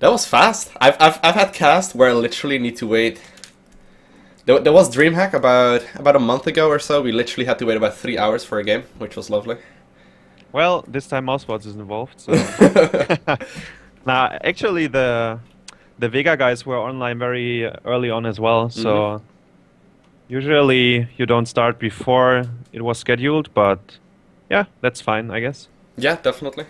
That was fast. I've had cast where I literally need to wait. There was DreamHack about a month ago or so. We literally had to wait about 3 hours for a game, which was lovely. Well, this time Mouseports is involved, so... Nah, actually the Vega guys were online very early on as well, so... Usually you don't start before it was scheduled, but... Yeah, that's fine, I guess. Yeah, definitely.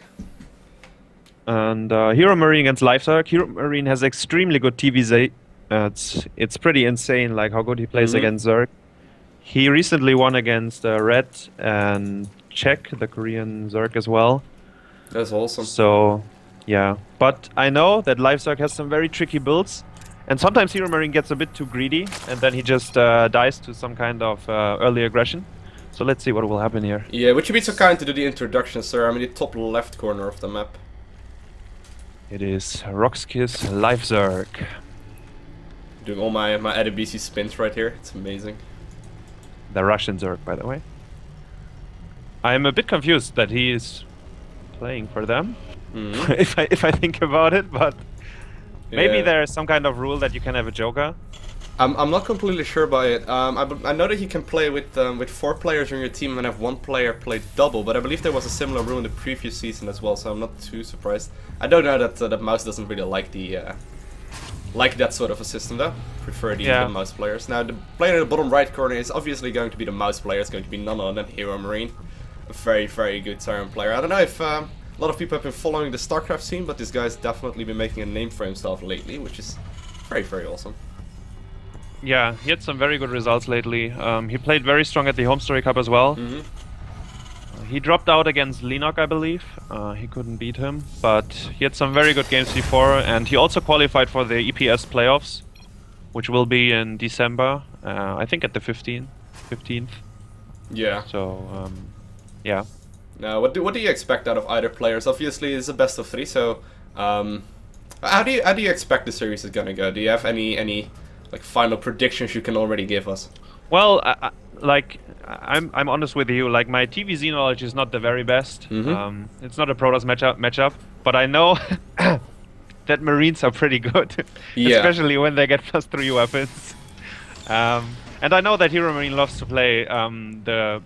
And HeroMarine against LiveZerg. HeroMarine has extremely good TVZ. It's pretty insane, like how good he plays against Zerg. He recently won against Red and Czech, the Korean Zerg as well. That's awesome. So, yeah. But I know that LiveZerg has some very tricky builds, and sometimes HeroMarine gets a bit too greedy, and then he just dies to some kind of early aggression. So let's see what will happen here. Yeah, would you be so kind to do the introduction, sir? I'm in the top left corner of the map. It is Roxkiss LiveZerg. Doing all my ADBC spins right here. It's amazing. The Russian Zerg, by the way. I'm a bit confused that he is playing for them, if I think about it, but maybe there's some kind of rule that you can have a Joker. I'm not completely sure about it. I know that you can play with 4 players on your team and have 1 player play double, but I believe there was a similar rule in the previous season as well, so I'm not too surprised. I don't know that that Mouse doesn't really like the like that sort of a system though. Prefer the Mouse players. Now the player in the bottom right corner is obviously going to be the Mouse player. It's going to be none other than HeroMarine, a very good Siren player. I don't know if a lot of people have been following the StarCraft scene, but this guy's definitely been making a name for himself lately, which is very awesome. Yeah, he had some very good results lately. He played very strong at the Home Story Cup as well. He dropped out against Lenok, I believe. He couldn't beat him, but he had some very good games before, and he also qualified for the EPS playoffs, which will be in December. I think at the 15th. Yeah. So, yeah. Now, what do you expect out of either players? Obviously, it's a best of 3. So, how do you expect the series is gonna go? Do you have any like final predictions you can already give us? Well, I'm honest with you. Like, my TVZ knowledge is not the very best. It's not a Protoss matchup, but I know that Marines are pretty good, especially when they get +3 weapons. And I know that HeroMarine loves to play the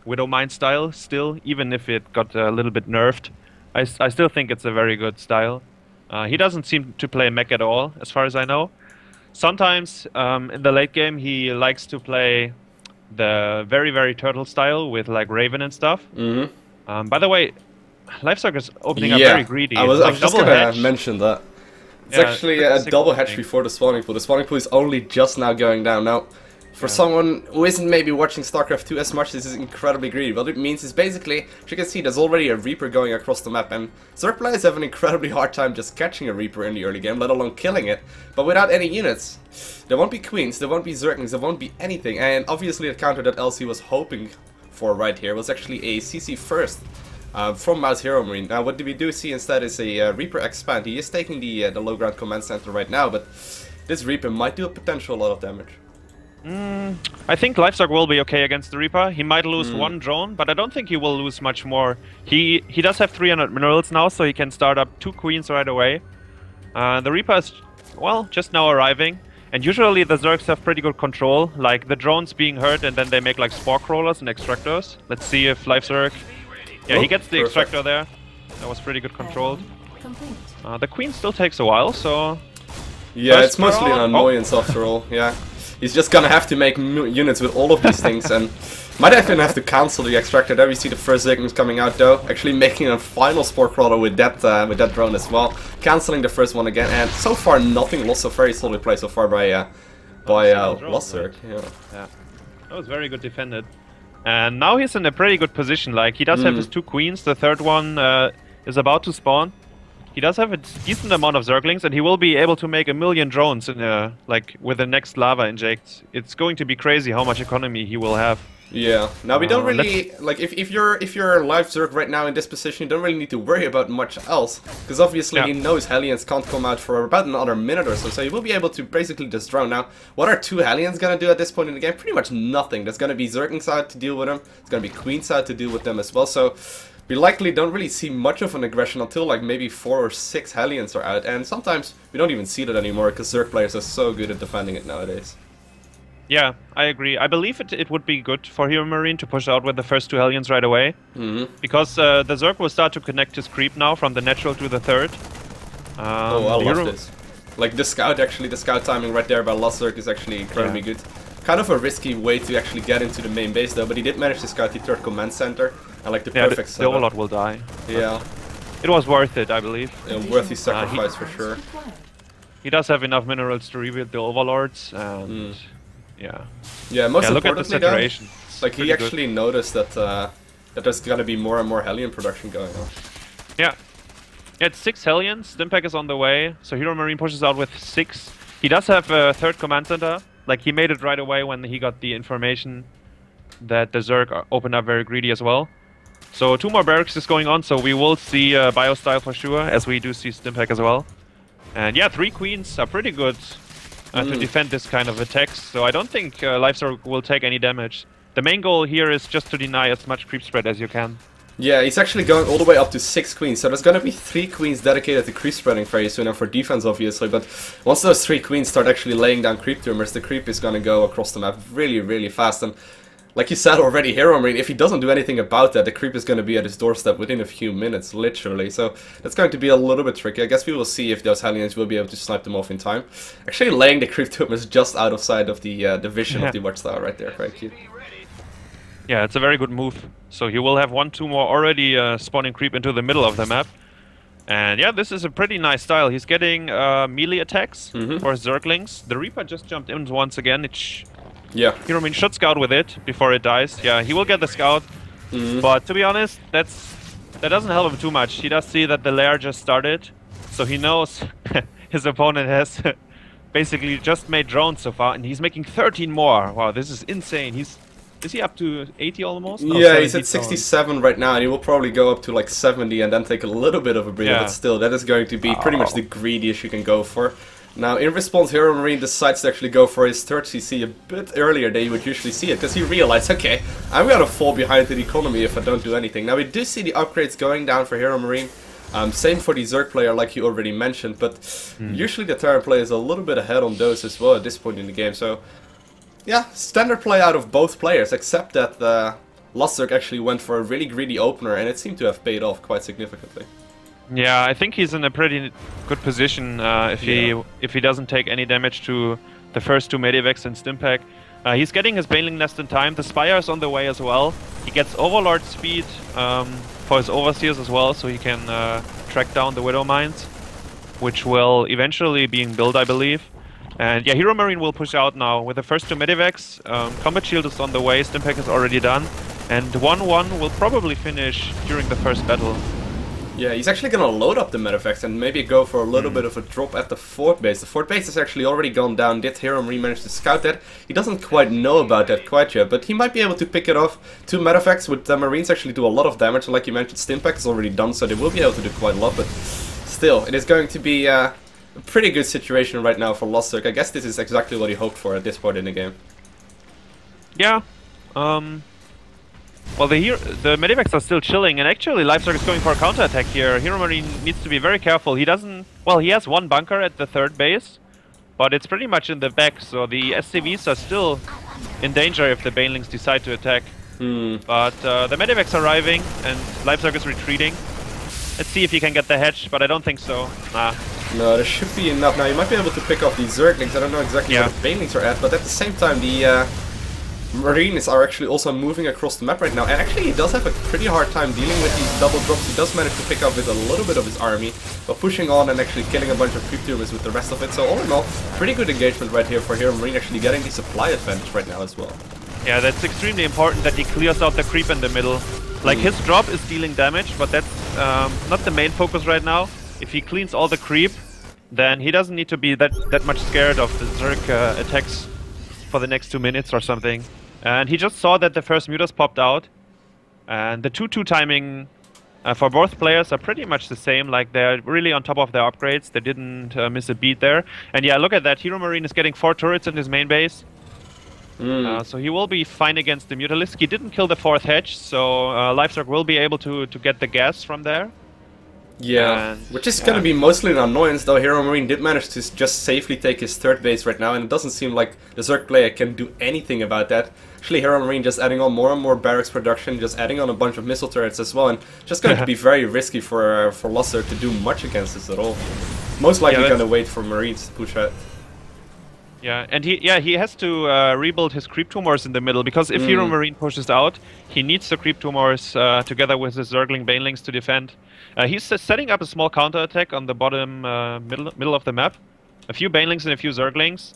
Widowmine style still, even if it got a little bit nerfed. I still think it's a very good style. He doesn't seem to play mech at all, as far as I know. Sometimes in the late game he likes to play the very turtle style with like Raven and stuff. By the way, LiveZerg is opening up very greedy. I was just gonna mention that. It's actually a double hatch before the spawning pool. The spawning pool is only just now going down. Now, for someone who isn't maybe watching StarCraft II as much, this is incredibly greedy. What it means is basically, as you can see, there's already a Reaper going across the map, and Zerg players have an incredibly hard time just catching a Reaper in the early game, let alone killing it. But without any units, there won't be Queens, there won't be Zerglings, there won't be anything. And obviously the counter that LC was hoping for right here was actually a CC first from Mouse HeroMarine. Now what we do see instead is a Reaper expand. He is taking the low ground command center right now, but this Reaper might do a potential lot of damage. I think LiveZerg will be okay against the Reaper. He might lose 1 drone, but I don't think he will lose much more. He does have 300 minerals now, so he can start up 2 Queens right away. The Reaper is, well, just now arriving. And usually the Zergs have pretty good control, like the drones being hurt and then they make like spore crawlers and extractors. Let's see if LiveZerg... Yeah, he gets the extractor there. That was pretty good controlled. The Queen still takes a while, so... Yeah, it's mostly an annoyance after all, yeah. He's just gonna have to make units with all of these things, and might even have to cancel the extractor. There we see the first Zerglings coming out though, actually making a final spore crawler with that drone as well, cancelling the first one again, and so far nothing lost. A very solid play so far by LiveZerg. Yeah, that was very good defended, and now he's in a pretty good position. Like, he does have his 2 Queens. The third one is about to spawn. He does have a decent amount of Zerglings, and he will be able to make 1 million drones in like with the next lava inject. It's going to be crazy how much economy he will have. Yeah. Now we don't really like if you're LiveZerg right now in this position, you don't really need to worry about much else, because obviously he knows Hellions can't come out for about another minute or so, so he will be able to basically just drone. Now, what are 2 Hellions gonna do at this point in the game? Pretty much nothing. There's gonna be Zerglings out to deal with them. There's gonna be Queens out to deal with them as well. So we likely don't really see much of an aggression until like maybe 4 or 6 Hellions are out, and sometimes we don't even see that anymore because Zerg players are so good at defending it nowadays. Yeah, I agree. I believe it would be good for HeroMarine to push out with the first 2 Hellions right away. Because the Zerg will start to connect his creep now from the natural to the third. Oh, I love this. Like the scout, actually, the scout timing right there by LiveZerg is actually incredibly good. Kind of a risky way to actually get into the main base though, but he did manage to scout the third command center. And like the perfect setup. The Overlord will die. Yeah. It was worth it, I believe. A worthy sacrifice for sure. He does have enough minerals to rebuild the Overlords, and yeah. Yeah, most look at the importantly though, saturation. like he actually noticed that that there's gonna be more and more Hellion production going on. Yeah. It's 6 Hellions, Stimpack is on the way, so HeroMarine pushes out with 6. He does have a third command center, like he made it right away when he got the information that the Zerg opened up very greedy as well. So 2 more barracks is going on, so we will see Biostyle for sure, as we do see Stimpack as well. And yeah, 3 Queens are pretty good to defend this kind of attacks, so I don't think LiveZerg will take any damage. The main goal here is just to deny as much creep spread as you can. Yeah, he's actually going all the way up to 6 Queens, so there's gonna be 3 Queens dedicated to creep spreading very soon, and for defense obviously, but once those 3 Queens start actually laying down creep tumors, the creep is gonna go across the map really, really fast, and like you said already, HeroMarine, if he doesn't do anything about that, the creep is gonna be at his doorstep within a few minutes, literally, so that's going to be a little bit tricky. I guess we will see if those Hellions will be able to snipe them off in time. Actually laying the creep tumors just out of sight of the vision of the Watchtower right there, very cute. Yeah, it's a very good move. So he will have 1-2 more already spawning creep into the middle of the map. And yeah, this is a pretty nice style. He's getting melee attacks for his Zerglings. The Reaper just jumped in once again. HeroMarine should scout with it before it dies. Yeah, he will get the scout. But to be honest, that doesn't help him too much. He does see that the lair just started. So he knows his opponent has basically just made drones so far. And he's making 13 more. Wow, this is insane. Is he up to 80 almost? No, yeah, he's at 67 right now, and he will probably go up to like 70 and then take a little bit of a breather, but still, that is going to be pretty much the greediest you can go for. Now, in response, HeroMarine decides to actually go for his third CC a bit earlier than you would usually see it, because he realized, okay, I'm gonna fall behind the economy if I don't do anything. Now, we do see the upgrades going down for HeroMarine. Same for the Zerg player, like you already mentioned, but usually the Terran player is a little bit ahead on those as well at this point in the game, so yeah, standard play out of both players, except that LiveZerg actually went for a really greedy opener, and it seemed to have paid off quite significantly. Yeah, I think he's in a pretty good position if he doesn't take any damage to the first 2 Medivacs and Stimpack. He's getting his Baneling Nest in time. The Spire is on the way as well. He gets Overlord speed for his Overseers as well, so he can track down the Widow Mines, which will eventually being built, I believe. And yeah, HeroMarine will push out now with the first 2 Medivacs. Combat Shield is on the way, Stimpack is already done. And 1-1 will probably finish during the first battle. Yeah, he's actually gonna load up the Medivacs and maybe go for a little bit of a drop at the fort base. The fort base has actually already gone down. Did HeroMarine manage to scout that? He doesn't quite know about that quite yet, but he might be able to pick it off. 2 Medivacs with the Marines actually do a lot of damage, and like you mentioned, Stimpack is already done, so they will be able to do quite a lot, but still, it is going to be a pretty good situation right now for LiveZerg. I guess this is exactly what he hoped for at this point in the game. Yeah. Well, the Medivacs are still chilling, and actually LiveZerg is going for a counterattack here. HeroMarine needs to be very careful. He doesn't... Well, he has 1 bunker at the 3rd base, but it's pretty much in the back, so the SCVs are still in danger if the Banelings decide to attack. But the Medivacs are arriving, and LiveZerg is retreating. Let's see if he can get the hedge, but I don't think so. Nah. No, there should be enough. Now, you might be able to pick off the Zerglings. I don't know exactly where the Banelings are at, but at the same time, the Marines are actually also moving across the map right now. And actually, he does have a pretty hard time dealing with these double drops. He does manage to pick up with a little bit of his army, but pushing on and actually killing a bunch of creep tumors with the rest of it. So all in all, pretty good engagement right here for HeroMarine, actually getting the supply advantage right now as well. Yeah, that's extremely important that he clears out the creep in the middle. Like, his drop is dealing damage, but that's not the main focus right now. If he cleans all the creep, then he doesn't need to be that much scared of the Zerg attacks for the next 2 minutes or something. And he just saw that the first mutas popped out. And the 2-2 timing for both players are pretty much the same. Like, they're really on top of their upgrades. They didn't miss a beat there. And yeah, look at that. HeroMarine is getting 4 turrets in his main base. So he will be fine against the Mutalisk. He didn't kill the 4th hedge, so LiveZerg will be able to get the gas from there. Yeah, which is going to be mostly an annoyance, though HeroMarine did manage to just safely take his 3rd base right now, and it doesn't seem like the Zerg player can do anything about that. Actually, HeroMarine just adding on more and more barracks production, just adding on a bunch of missile turrets as well, and just going to be very risky for LiveZerg to do much against this at all. Most likely going to wait for Marines to push out. Yeah, and he has to rebuild his creep tumors in the middle, because if HeroMarine pushes out, he needs the creep tumors together with the Zergling Banelings to defend. He's setting up a small counterattack on the bottom middle of the map. A few Banelings and a few Zerglings.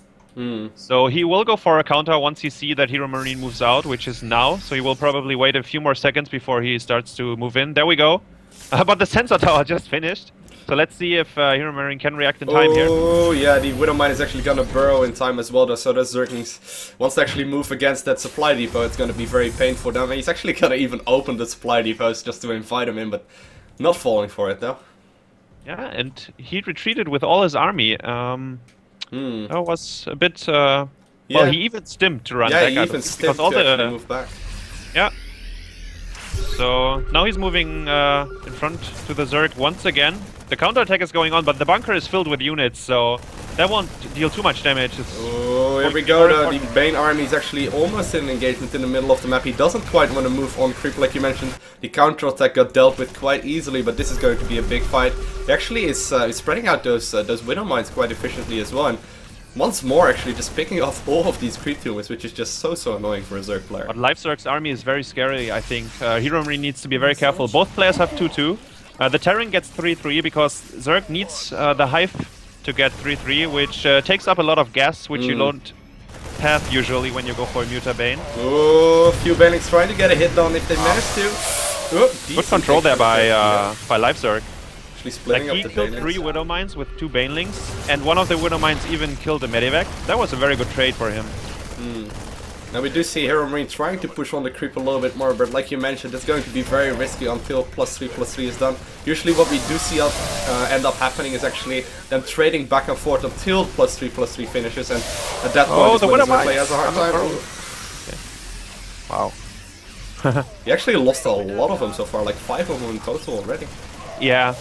So he will go for a counter once he sees that HeroMarine moves out, which is now. So he will probably wait a few more seconds before he starts to move in. There we go. But the sensor tower just finished. So let's see if HeroMarine can react in time here. Oh yeah, the Widowmine is actually gonna burrow in time as well, though, so the Zerglings wants to actually move against that supply depot. It's gonna be very painful for them, and he's actually gonna even open the supply depots just to invite him in, but not falling for it though. Yeah, and he retreated with all his army. That was a bit... Well, he even stimmed to run back. Yeah, he even stimmed to actually move back. Yeah. So now he's moving in front to the Zerg once again. The counterattack is going on, but the bunker is filled with units, so that won't deal too much damage. Oh, here we go. The Bane army is actually almost in an engagement in the middle of the map. He doesn't quite want to move on creep like you mentioned. The counterattack got dealt with quite easily, but this is going to be a big fight. He actually is spreading out those widow mines quite efficiently as well. And once more, actually, just picking off all of these creep tumors, which is just so annoying for a Zerg player. But LiveZerg's army is very scary, I think. HeroMarine needs to be very careful. Both players have 2-2. The Terran gets 3-3 because Zerg needs the Hive to get 3-3, which takes up a lot of gas, which you don't have usually when you go for a Muta Bane. Oh, a few Banelings trying to get a hit down if they manage to. Oh, good control there by LiveZerg. Splitting like, he killed 3 Widow Mines with 2 Banelings, and one of the Widow Mines even killed a Medivac. That was a very good trade for him. Now we do see HeroMarine trying to push on the creep a little bit more, but like you mentioned, it's going to be very risky until +3/+3 is done. Usually what we do see end up happening is actually them trading back and forth until +3/+3 finishes, and at that point the Widow Mine has a hard time. Wow. He actually lost a lot of them so far, like 5 of them in total already. Yeah.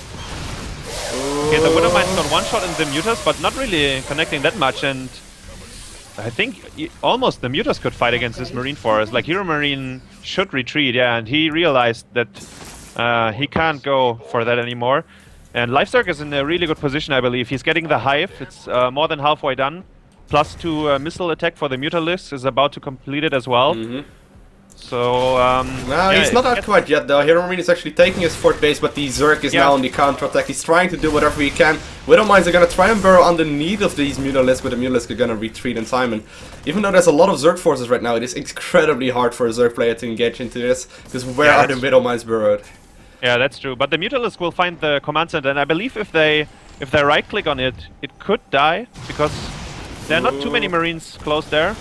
Okay, the Widow Mines got one shot in the Mutas, but not really connecting that much, and I think almost the Mutas could fight against this Marine Forest. Like, HeroMarine should retreat, yeah, and he realized that he can't go for that anymore. And LiveZerg is in a really good position, I believe. He's getting the Hive, it's more than halfway done. +2 missile attack for the Mutalisk is about to complete it as well. So, no, he's not out quite yet though. HeroMarine is actually taking his 4th base, but the Zerg is now on the counter-attack. He's trying to do whatever he can. Widow Mines are gonna try and burrow underneath of these Mutalisks, but the Mutalisks are gonna retreat in time. And even though there's a lot of Zerg forces right now, it is incredibly hard for a Zerg player to engage into this, because where are the Widow Mines burrowed? Yeah, that's true. But the Mutalisk will find the command center, and I believe if they right-click on it, it could die, because there are not too many Marines close there.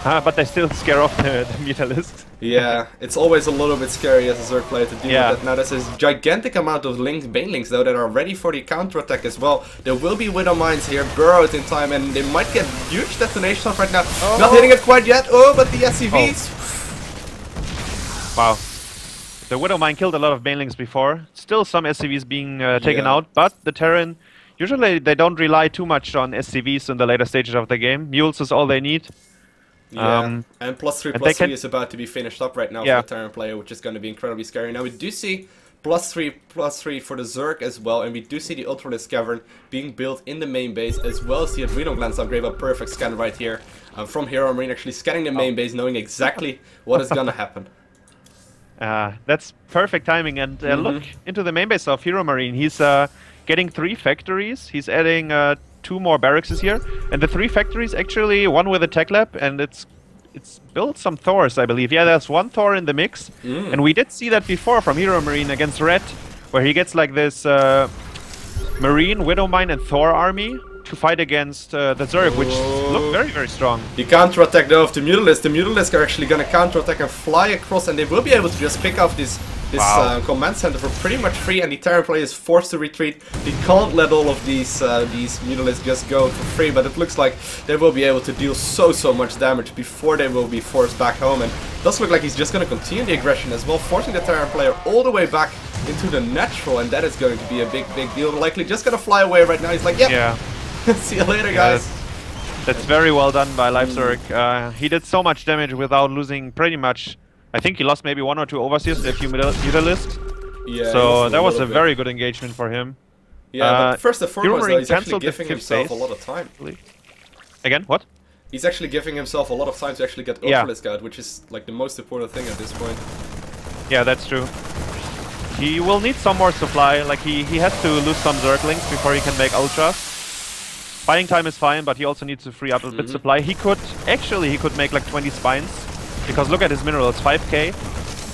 But they still scare off the Mutalisks. Yeah, it's always a little bit scary as a Zerg player to deal with that. Now there's this gigantic amount of Banelings though that are ready for the counterattack as well. There will be Widow Mines here, burrowed in time, and they might get huge detonation off right now. Not hitting it quite yet, but the SCVs! Wow. The Widow Mine killed a lot of Banelings before. Still some SCVs being taken out, but the Terran, usually they don't rely too much on SCVs in the later stages of the game. Mules is all they need. Yeah, and +3/+3 is about to be finished up right now for the Terran player, which is going to be incredibly scary. Now we do see +3/+3 for the Zerg as well, and we do see the Ultralisk Cavern being built in the main base, as well as the Adrenal Glands upgrade. A perfect scan right here from HeroMarine, actually scanning the main base, knowing exactly what is going to happen. That's perfect timing, and look into the main base of HeroMarine. He's getting 3 factories, he's adding 2 more barracks here, and the 3 factories actually, one with a tech lab, and it's built some Thors, I believe. Yeah, there's 1 Thor in the mix, and we did see that before from HeroMarine against Red, where he gets like this Marine, Widow Mine, and Thor army to fight against the Zerg, which look very strong. The counter-attack though of the Mutalisk. The Mutalisk are actually gonna counter-attack and fly across, and they will be able to just pick off this this command center for pretty much free, and the Terran player is forced to retreat. He can't let all of these Mutalisks just go for free, but it looks like they will be able to deal so much damage before they will be forced back home, and it does look like he's just going to continue the aggression as well, forcing the Terran player all the way back into the natural, and that is going to be a big deal. Likely just going to fly away right now. He's like, yep. Yeah. See you later, guys. That's very well done by LiveZerg. He did so much damage without losing pretty much. I think he lost maybe 1 or 2 overseers, a few Mutalisks. Yeah. So that was a very good engagement for him. Yeah, but first and foremost, though, he's actually giving himself a lot of time. Again, what? He's actually giving himself a lot of time to actually get Ultralisk out, which is like the most important thing at this point. Yeah, that's true. He will need some more supply. Like he has to lose some Zerglings before he can make Ultras. Buying time is fine, but he also needs to free up a bit supply. He could make like 20 spines, because look at his minerals, 5k.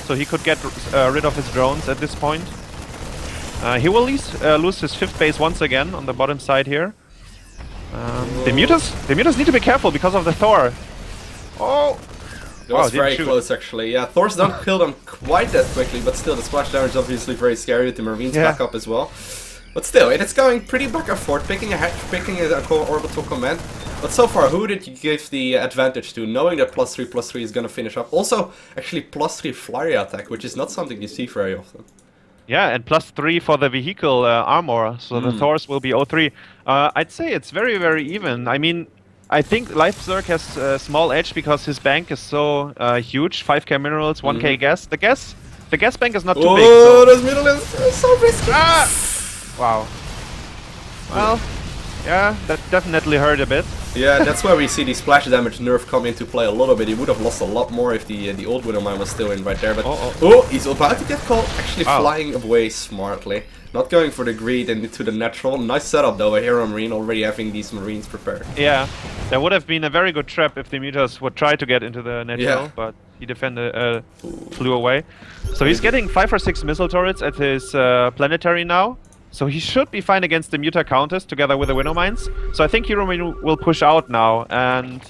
So he could get rid of his drones at this point. He will lose his 5th base once again on the bottom side here. The Mutas need to be careful because of the Thor. Oh! That was very close, actually. Yeah, Thors don't kill them quite that quickly, but still the splash damage is obviously very scary with the Marines back up as well. But still, it's going pretty back and forth, picking a hatch, picking a orbital command. But so far, who did you give the advantage to, knowing that +3/+3 is going to finish up? Also, actually +3 flyer attack, which is not something you see very often. Yeah, and +3 for the vehicle armor, so the Thors will be 0-3. I'd say it's very even. I mean, I think LiveZerg has a small edge because his bank is so huge, 5k minerals, 1k gas. The gas bank is not too big. Oh, those minerals are so risky! Wow. Well, yeah, that definitely hurt a bit. Yeah, that's where we see the splash damage nerf come into play a little bit. He would have lost a lot more if the old Widowmine was still in right there. But oh, he's about to get caught. Actually flying away smartly. Not going for the greed and into the natural. Nice setup though, a HeroMarine already having these Marines prepared. Yeah, that would have been a very good trap if the Mutas would try to get into the natural, but he defended, flew away. So he's getting 5 or 6 missile turrets at his planetary now. So he should be fine against the Muta counters together with the Widowmines. So I think HeroMarine will push out now. And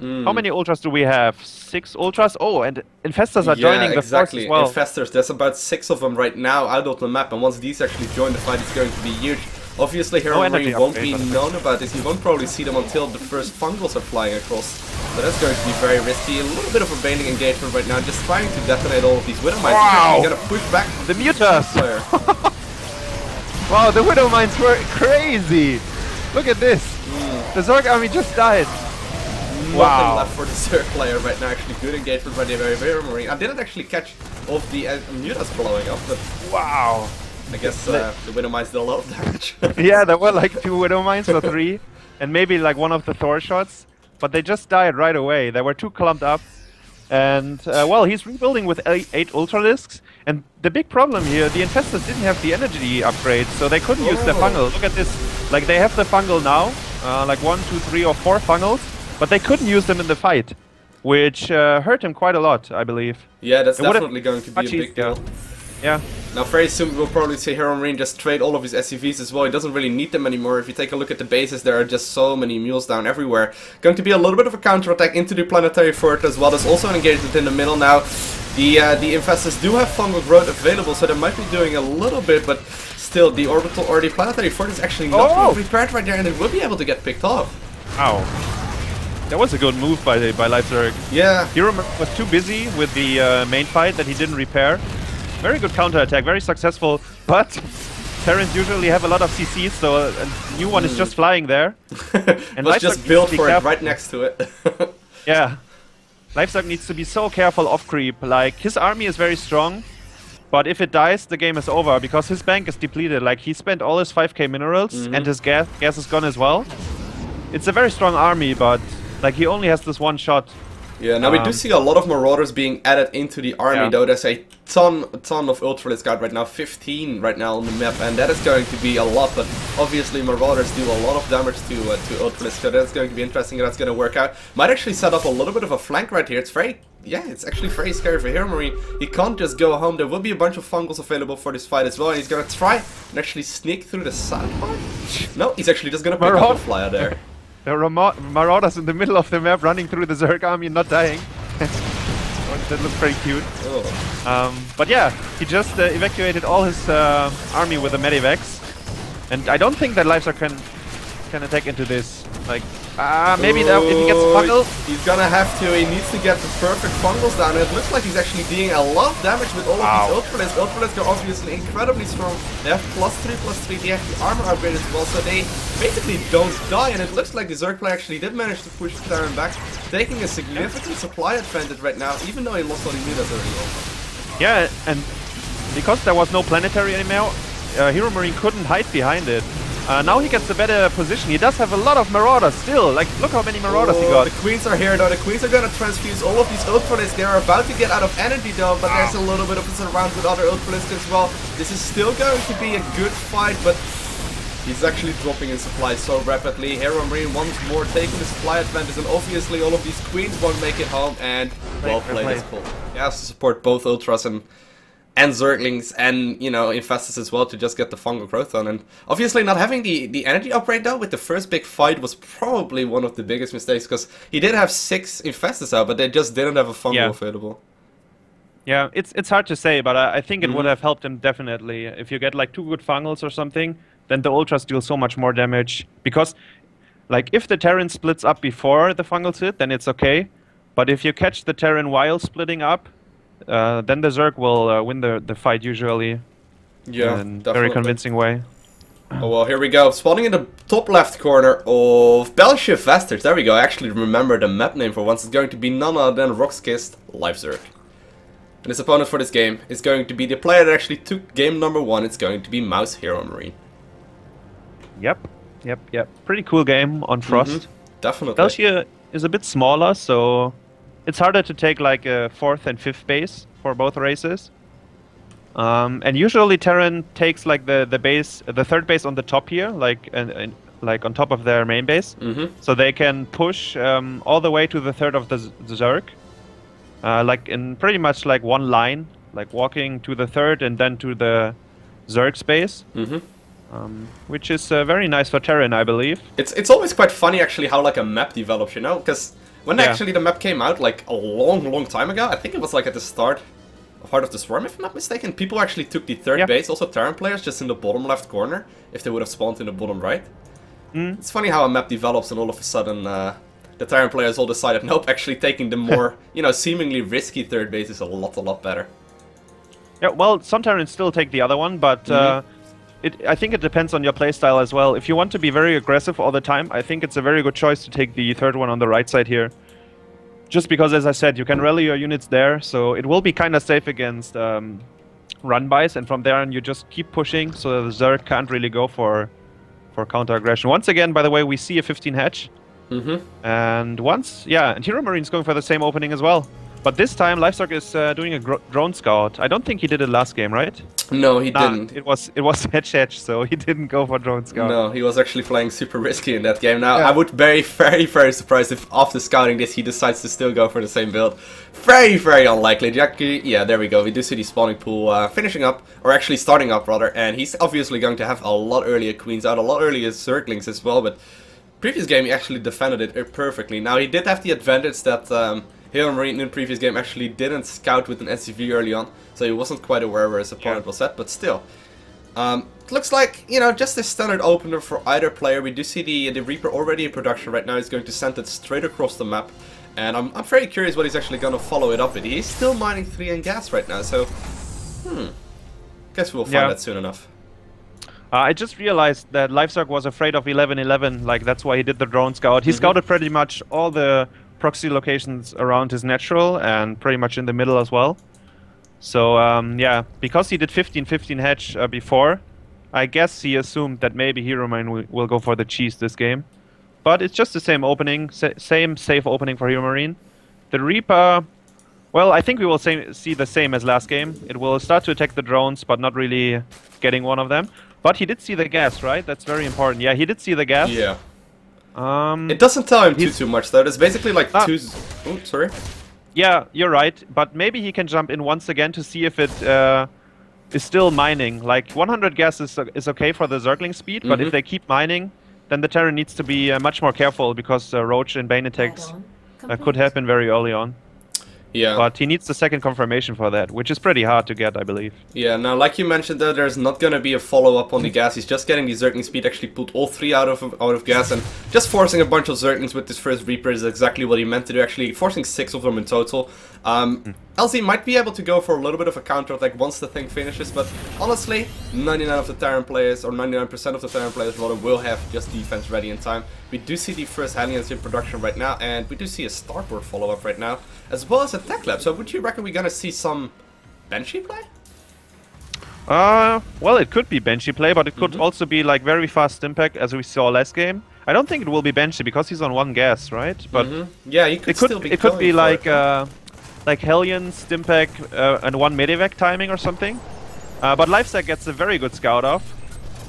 how many Ultras do we have? 6 Ultras? Oh, and Infestors are joining the force as well. Infestors. There's about 6 of them right now out of the map. And once these actually join the fight, it's going to be huge. Obviously, HeroMarine won't be known about this. You won't probably see them until the first fungals are flying across. So that's going to be very risky. A little bit of a bailing engagement right now. Just trying to detonate all of these Widowmines. Wow! He's going to push back the Mutas! Wow, the Widowmines were crazy! Look at this! The Zerg army just died! Nothing left for the Zerg player right now. Actually, good engagement by the HeroMarine. I didn't actually catch all of the Mutas blowing up, but wow! I guess the Widowmines did a lot of damage. Yeah, there were like 2 Widowmines or 3, and maybe like 1 of the Thor shots, but they just died right away. They were too clumped up. And, well, he's rebuilding with 8 Ultralisks, and the big problem here, the Infestors didn't have the energy upgrade, so they couldn't use their fungal. Look at this, like they have the fungal now, like 1, 2, 3 or 4 fungals, but they couldn't use them in the fight, which hurt him quite a lot, I believe. Yeah, that's definitely going to be a big deal. Yeah. Now very soon we'll probably see HeroMarine just trade all of his SCVs as well. He doesn't really need them anymore. If you take a look at the bases, there are just so many mules down everywhere. Going to be a little bit of a counterattack into the planetary fort as well. There's also an engagement in the middle now. The Infestors do have fungal growth available, so they might be doing a little bit, but still the orbital or the planetary fort is actually not prepared right there, and it will be able to get picked off. Ow. That was a good move by LiveZerg. Yeah. HeroMarine was too busy with the main fight that he didn't repair. Very good counterattack, very successful, but Terrans usually have a lot of CCs, so a new one is just flying there. And let's just build for it right next to it. Yeah. LiveZerg needs to be so careful off creep. Like, his army is very strong, but if it dies, the game is over, because his bank is depleted. Like, he spent all his 5k minerals, and his gas is gone as well. It's a very strong army, but like he only has this one shot. Yeah, now we do see a lot of Marauders being added into the army, though. There's a ton of Ultralisk out right now, 15 right now on the map, and that is going to be a lot, but obviously Marauders do a lot of damage to Ultralisk, so that's going to be interesting, and that's going to work out. Might actually set up a little bit of a flank right here. It's very, it's actually very scary for HeroMarine. He can't just go home. There will be a bunch of fungals available for this fight as well, and he's going to try and actually sneak through the side part. No, he's actually just going to pick up a flyer there. There are Marauders in the middle of the map running through the Zerg army and not dying. That looks pretty cute. Oh. But yeah, he just evacuated all his army with the medivacs, and I don't think that LiveZerg can attack into this. Like, maybe if he gets a fungal, he's gonna have to. He needs to get the perfect fungals down. It looks like he's actually dealing a lot of damage with all of these ultralists. Ultralists are obviously incredibly strong. They have +3/+3. They have the armor upgrade as well, so they basically don't die. And it looks like the Zerg player actually did manage to push Terran back, taking a significant supply advantage right now, even though he lost all his meters early on. Yeah, and because there was no planetary anymore, HeroMarine couldn't hide behind it. Now he gets a better position. He does have a lot of Marauders still. Like, look how many Marauders he got. The Queens are here though. The Queens are gonna transfuse all of these ultralists. They're about to get out of energy though, but there's a little bit of a surround with other ultralists as well. This is still going to be a good fight, but he's actually dropping in supply so rapidly. HeroMarine once more taking the supply advantage, and obviously all of these Queens won't make it home, and well played as well. He has to support both Ultras and Zerglings and, you know, Infestus as well to just get the fungal growth on. And obviously not having the energy upgrade though with the first big fight was probably one of the biggest mistakes, because he did have 6 Infestus out, but they just didn't have a fungal available. Yeah, it's hard to say, but I think it would have helped him definitely. If you get like 2 good fungals or something, then the Ultras deal so much more damage. Because, like, if the Terran splits up before the fungals hit, then it's okay. But if you catch the Terran while splitting up, then the Zerg will win the fight usually. Yeah, in a very convincing way. Oh well, here we go. Spawning in the top left corner of Belshir Vestige. There we go. I actually remember the map name for once. It's going to be none other than Rockskist LiveZerg. And his opponent for this game is going to be the player that actually took game number 1. It's going to be Mouse HeroMarine. Yep. Pretty cool game on Frost. Definitely. Belshir is a bit smaller, so it's harder to take like a 4th and 5th base for both races. And usually Terran takes like the 3rd base on the top here, like like on top of their main base, so they can push all the way to the 3rd of the Zerg, like in pretty much like one line, like walking to the 3rd and then to the Zerg space. Which is very nice for Terran, I believe. It's always quite funny actually how like a map develops, you know, because when actually the map came out like a long time ago, I think it was like at the start of Heart of the Swarm, if I'm not mistaken, people actually took the 3rd base, also Terran players, just in the bottom left corner, if they would have spawned in the bottom right. It's funny how a map develops and all of a sudden the Terran players all decided, nope, actually taking the more, you know, seemingly risky 3rd base is a lot better. Yeah, well, some Terrans still take the other one, but I think it depends on your playstyle as well. If you want to be very aggressive all the time, I think it's a very good choice to take the 3rd one on the right side here. Just because, as I said, you can rally your units there, so it will be kind of safe against run-bys, and from there on you just keep pushing, so the Zerg can't really go for counter-aggression. Once again, by the way, we see a 15 hatch. And and HeroMarine's going for the same opening as well. But this time, LiveZerg is doing a drone scout. I don't think he did it last game, right? No, he didn't. It was hedge, so he didn't go for drone scout. No, he was actually playing super risky in that game. Now, I would be very surprised if after scouting this, he decides to still go for the same build. Very unlikely. Yeah, there we go. We do see the spawning pool finishing up, or actually starting up, rather. And he's obviously going to have a lot earlier Queens out, a lot earlier Zerglings as well. But previous game, he actually defended it perfectly. Now, he did have the advantage that HeroMarine in the previous game actually didn't scout with an SCV early on, so he wasn't quite aware where his opponent was at, but still. It looks like, you know, just a standard opener for either player. We do see the Reaper already in production right now. He's going to send it straight across the map, and I'm very curious what he's actually going to follow it up with. He's still mining 3 in gas right now, so guess we'll find that soon enough. I just realized that LiveZerg was afraid of 11-11, like that's why he did the drone scout. He scouted pretty much all the proxy locations around his natural and pretty much in the middle as well. So yeah, because he did 15-15 hedge before, I guess he assumed that maybe HeroMarine will go for the cheese this game. But it's just the same opening, same safe opening for HeroMarine. The Reaper, well, I think we will see the same as last game. It will start to attack the drones, but not really getting one of them. But he did see the gas, right? That's very important. Yeah, he did see the gas. Yeah. It doesn't tell him too much though. There's basically like two. Oh, sorry. Yeah, you're right. But maybe he can jump in once again to see if it is still mining. Like 100 gas is okay for the Zergling speed, but if they keep mining, then the Terran needs to be much more careful because Roach and Bane attacks could happen very early on. Yeah. But he needs the second confirmation for that, which is pretty hard to get, I believe. Yeah, now like you mentioned though, there's not gonna be a follow-up on the gas. He's just getting the Zergling speed, actually pulled all 3 out of gas, and just forcing a bunch of Zerglings with this first Reaper is exactly what he meant to do, actually forcing 6 of them in total. LZ might be able to go for a little bit of a counter-attack once the thing finishes, but honestly, 99 of the Terran players, or 99% of the Terran players rather, will have just defense ready in time. We do see the first Hellions in production right now, and we do see a starboard follow-up right now, as well as a tech lab. So would you reckon we're gonna see some Banshee play? Well, it could be Banshee play, but it could also be like very fast impact, as we saw last game. I don't think it will be Banshee because he's on 1 gas, right? But yeah, he could still be. It could be like Hellion, Stimpack, and 1 medevac timing or something. But LiveZerg gets a very good scout off,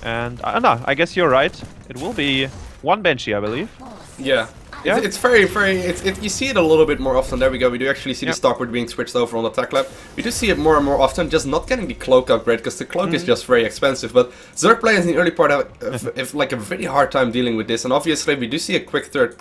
and no, I guess you're right. It will be 1 Banshee, I believe. Yeah. It's very, you see it a little bit more often. There we go. We do actually see the starboard being switched over on the tech lab. We do see it more and more often, just not getting the cloak upgrade because the cloak is just very expensive. But Zerg players in the early part have like a really hard time dealing with this, and obviously we do see a quick third.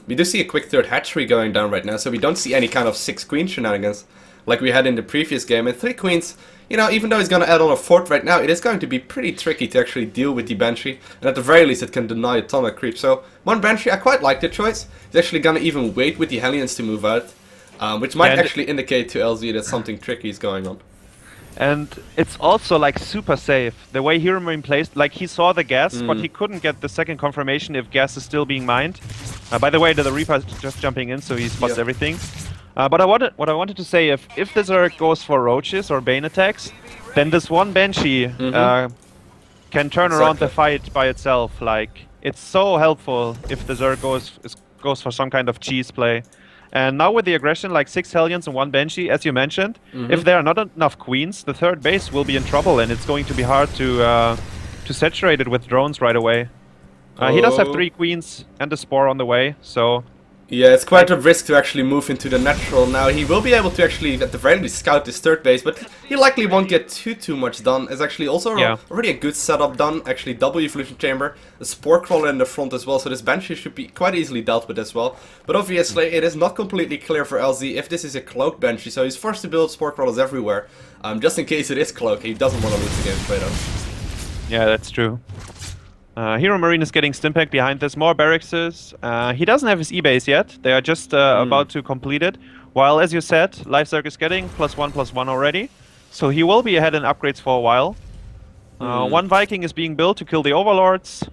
We do see a quick third hatchery going down right now, so we don't see any kind of 6 queen shenanigans like we had in the previous game. And 3 queens, you know, even though he's going to add on a 4th right now, it is going to be pretty tricky to actually deal with the Banshee. And at the very least, it can deny a ton of creep. So 1 Banshee, I quite like the choice. He's actually going to even wait with the Hellions to move out, which might actually indicate to LZ that something tricky is going on. And it's also like super safe. The way HeroMarine plays, like he saw the gas, but he couldn't get the second confirmation if gas is still being mined. By the way, the Reaper is just jumping in, so he spots everything. But what I wanted to say, if the Zerg goes for roaches or Bane attacks, then this 1 Banshee can turn around the fight by itself. Like, it's so helpful if the Zerg goes for some kind of cheese play. And now with the aggression, like 6 Hellions and 1 Banshee, as you mentioned, if there are not enough queens, the 3rd base will be in trouble, and it's going to be hard to saturate it with drones right away. He does have 3 queens and a spore on the way, so... Yeah, it's quite a risk to actually move into the natural. Now, he will be able to actually, at the very least, scout this 3rd base, but he likely won't get too much done. It's actually also already a good setup done. Actually, double evolution chamber, a spore crawler in the front as well, so this Banshee should be quite easily dealt with as well. But obviously, it is not completely clear for LZ if this is a cloak Banshee, so he's forced to build spore crawlers everywhere, just in case it is cloak. He doesn't want to lose the game straight up. Yeah, that's true. HeroMarine is getting Stimpack behind this, more barracks. He doesn't have his E-base yet, they are just about to complete it. While, as you said, LiveZerg is getting +1/+1 already, so he will be ahead in upgrades for a while. 1 Viking is being built to kill the Overlords.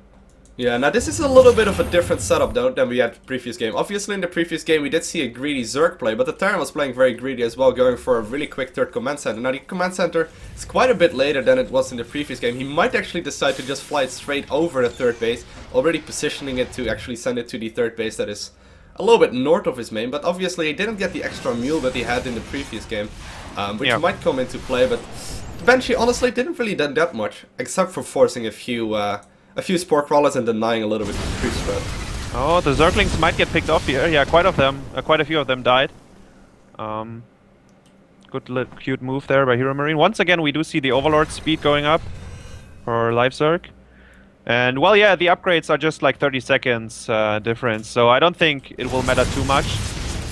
Yeah, now this is a little bit of a different setup though than we had the previous game. Obviously in the previous game we did see a greedy Zerg play, but the Terran was playing very greedy as well, going for a really quick 3rd command center. Now the command center is quite a bit later than it was in the previous game. He might actually decide to just fly it straight over the 3rd base, already positioning it to actually send it to the 3rd base that is a little bit north of his main, but obviously he didn't get the extra mule that he had in the previous game, which might come into play, but the Banshee honestly didn't really do that much, except for forcing a few spore crawlers and denying a little bit of the creep spread. Oh, the Zerglings might get picked off here. Yeah, quite a few of them died. Good cute move there by HeroMarine. Once again, we do see the Overlord speed going up for LiveZerg. And, well, yeah, the upgrades are just like 30 seconds difference, so I don't think it will matter too much.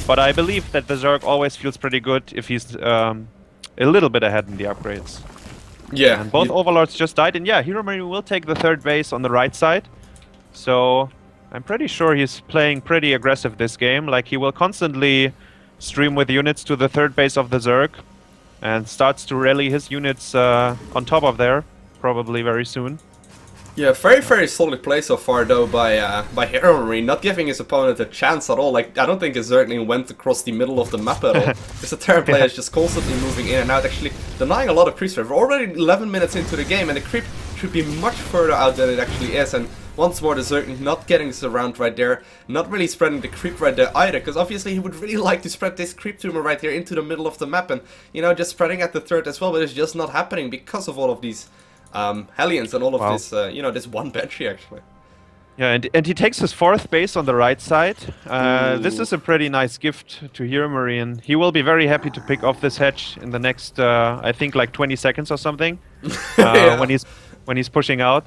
But I believe that the Zerg always feels pretty good if he's a little bit ahead in the upgrades. Yeah. And both Overlords just died, and yeah, HeroMarine will take the 3rd base on the right side. So I'm pretty sure he's playing pretty aggressive this game. Like, he will constantly stream with units to the 3rd base of the Zerg and starts to rally his units on top of there, probably very soon. Yeah, very solid play so far though by HeroMarine, not giving his opponent a chance at all. Like, I don't think his Zergling went across the middle of the map at all. Because the Terran player is just constantly moving in and out, actually denying a lot of creep spread. We're already 11 minutes into the game and the creep should be much further out than it actually is. And once more, the Zergling not getting surround right there, not really spreading the creep right there either, because obviously he would really like to spread this creep tumor right here into the middle of the map and, you know, just spreading at the 3rd as well, but it's just not happening because of all of these Hellions and all of this, you know, this 1 Banshee actually. Yeah, and he takes his 4th base on the right side. This is a pretty nice gift to HeroMarine. He will be very happy to pick off this hatch in the next, I think, like 20 seconds or something, when he's pushing out.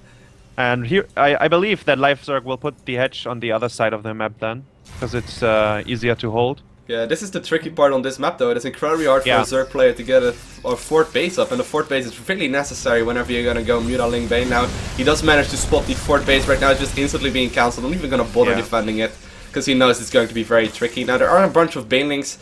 And here, I believe that LiveZerg will put the hatch on the other side of the map then, because it's easier to hold. Yeah, this is the tricky part on this map though. It is incredibly hard for a Zerg player to get a fourth base up, and the fourth base is really necessary whenever you're gonna go Muta Ling Bane. Now, he does manage to spot the fourth base right now, it's just instantly being cancelled. I'm not even gonna bother defending it, because he knows it's going to be very tricky. Now, there are a bunch of Banelings.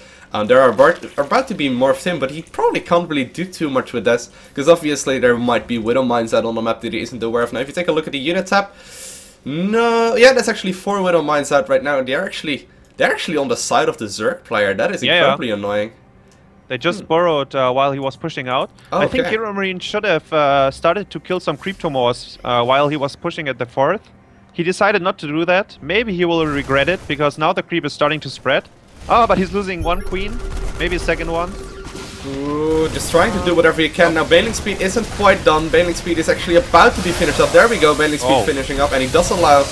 There are about to be morphed in, but he probably can't really do too much with this, because obviously there might be Widow Mines out on the map that he isn't aware of. Now, if you take a look at the unit tab, no, yeah, there's actually 4 Widow Mines out right now, and they're actually on the side of the Zerg player. That is incredibly annoying. They just borrowed while he was pushing out. I think HeroMarine should have started to kill some Cryptomors while he was pushing at the 4th. He decided not to do that. Maybe he will regret it, because now the creep is starting to spread. Oh, but he's losing 1 queen, maybe a second one. Ooh, just trying to do whatever he can. Now, Baneling Speed isn't quite done. Baneling Speed is actually about to be finished up. There we go, Baneling Speed finishing up, and he does allow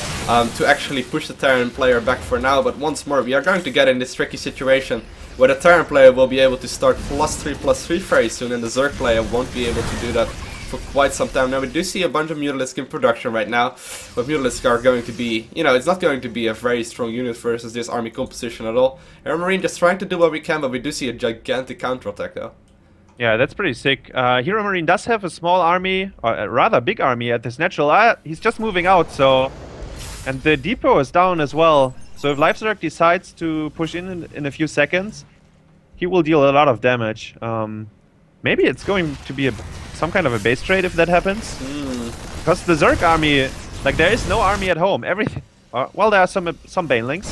to actually push the Terran player back for now. But once more, we are going to get in this tricky situation where the Terran player will be able to start +3/+3 very soon, and the Zerg player won't be able to do that for quite some time. Now, we do see a bunch of Mutalisks in production right now, but Mutalisks are going to be, you know, it's not going to be a very strong unit versus this army composition at all. HeroMarine just trying to do what we can, but we do see a gigantic counterattack though. Yeah, that's pretty sick. HeroMarine does have a small army, or a rather big army at this natural. He's just moving out, so... And the depot is down as well. So if LiveZerg decides to push in a few seconds, he will deal a lot of damage. Maybe it's going to be some kind of a base trade if that happens. Because the Zerg army, like, there is no army at home. Everything. Well, there are some Banelings.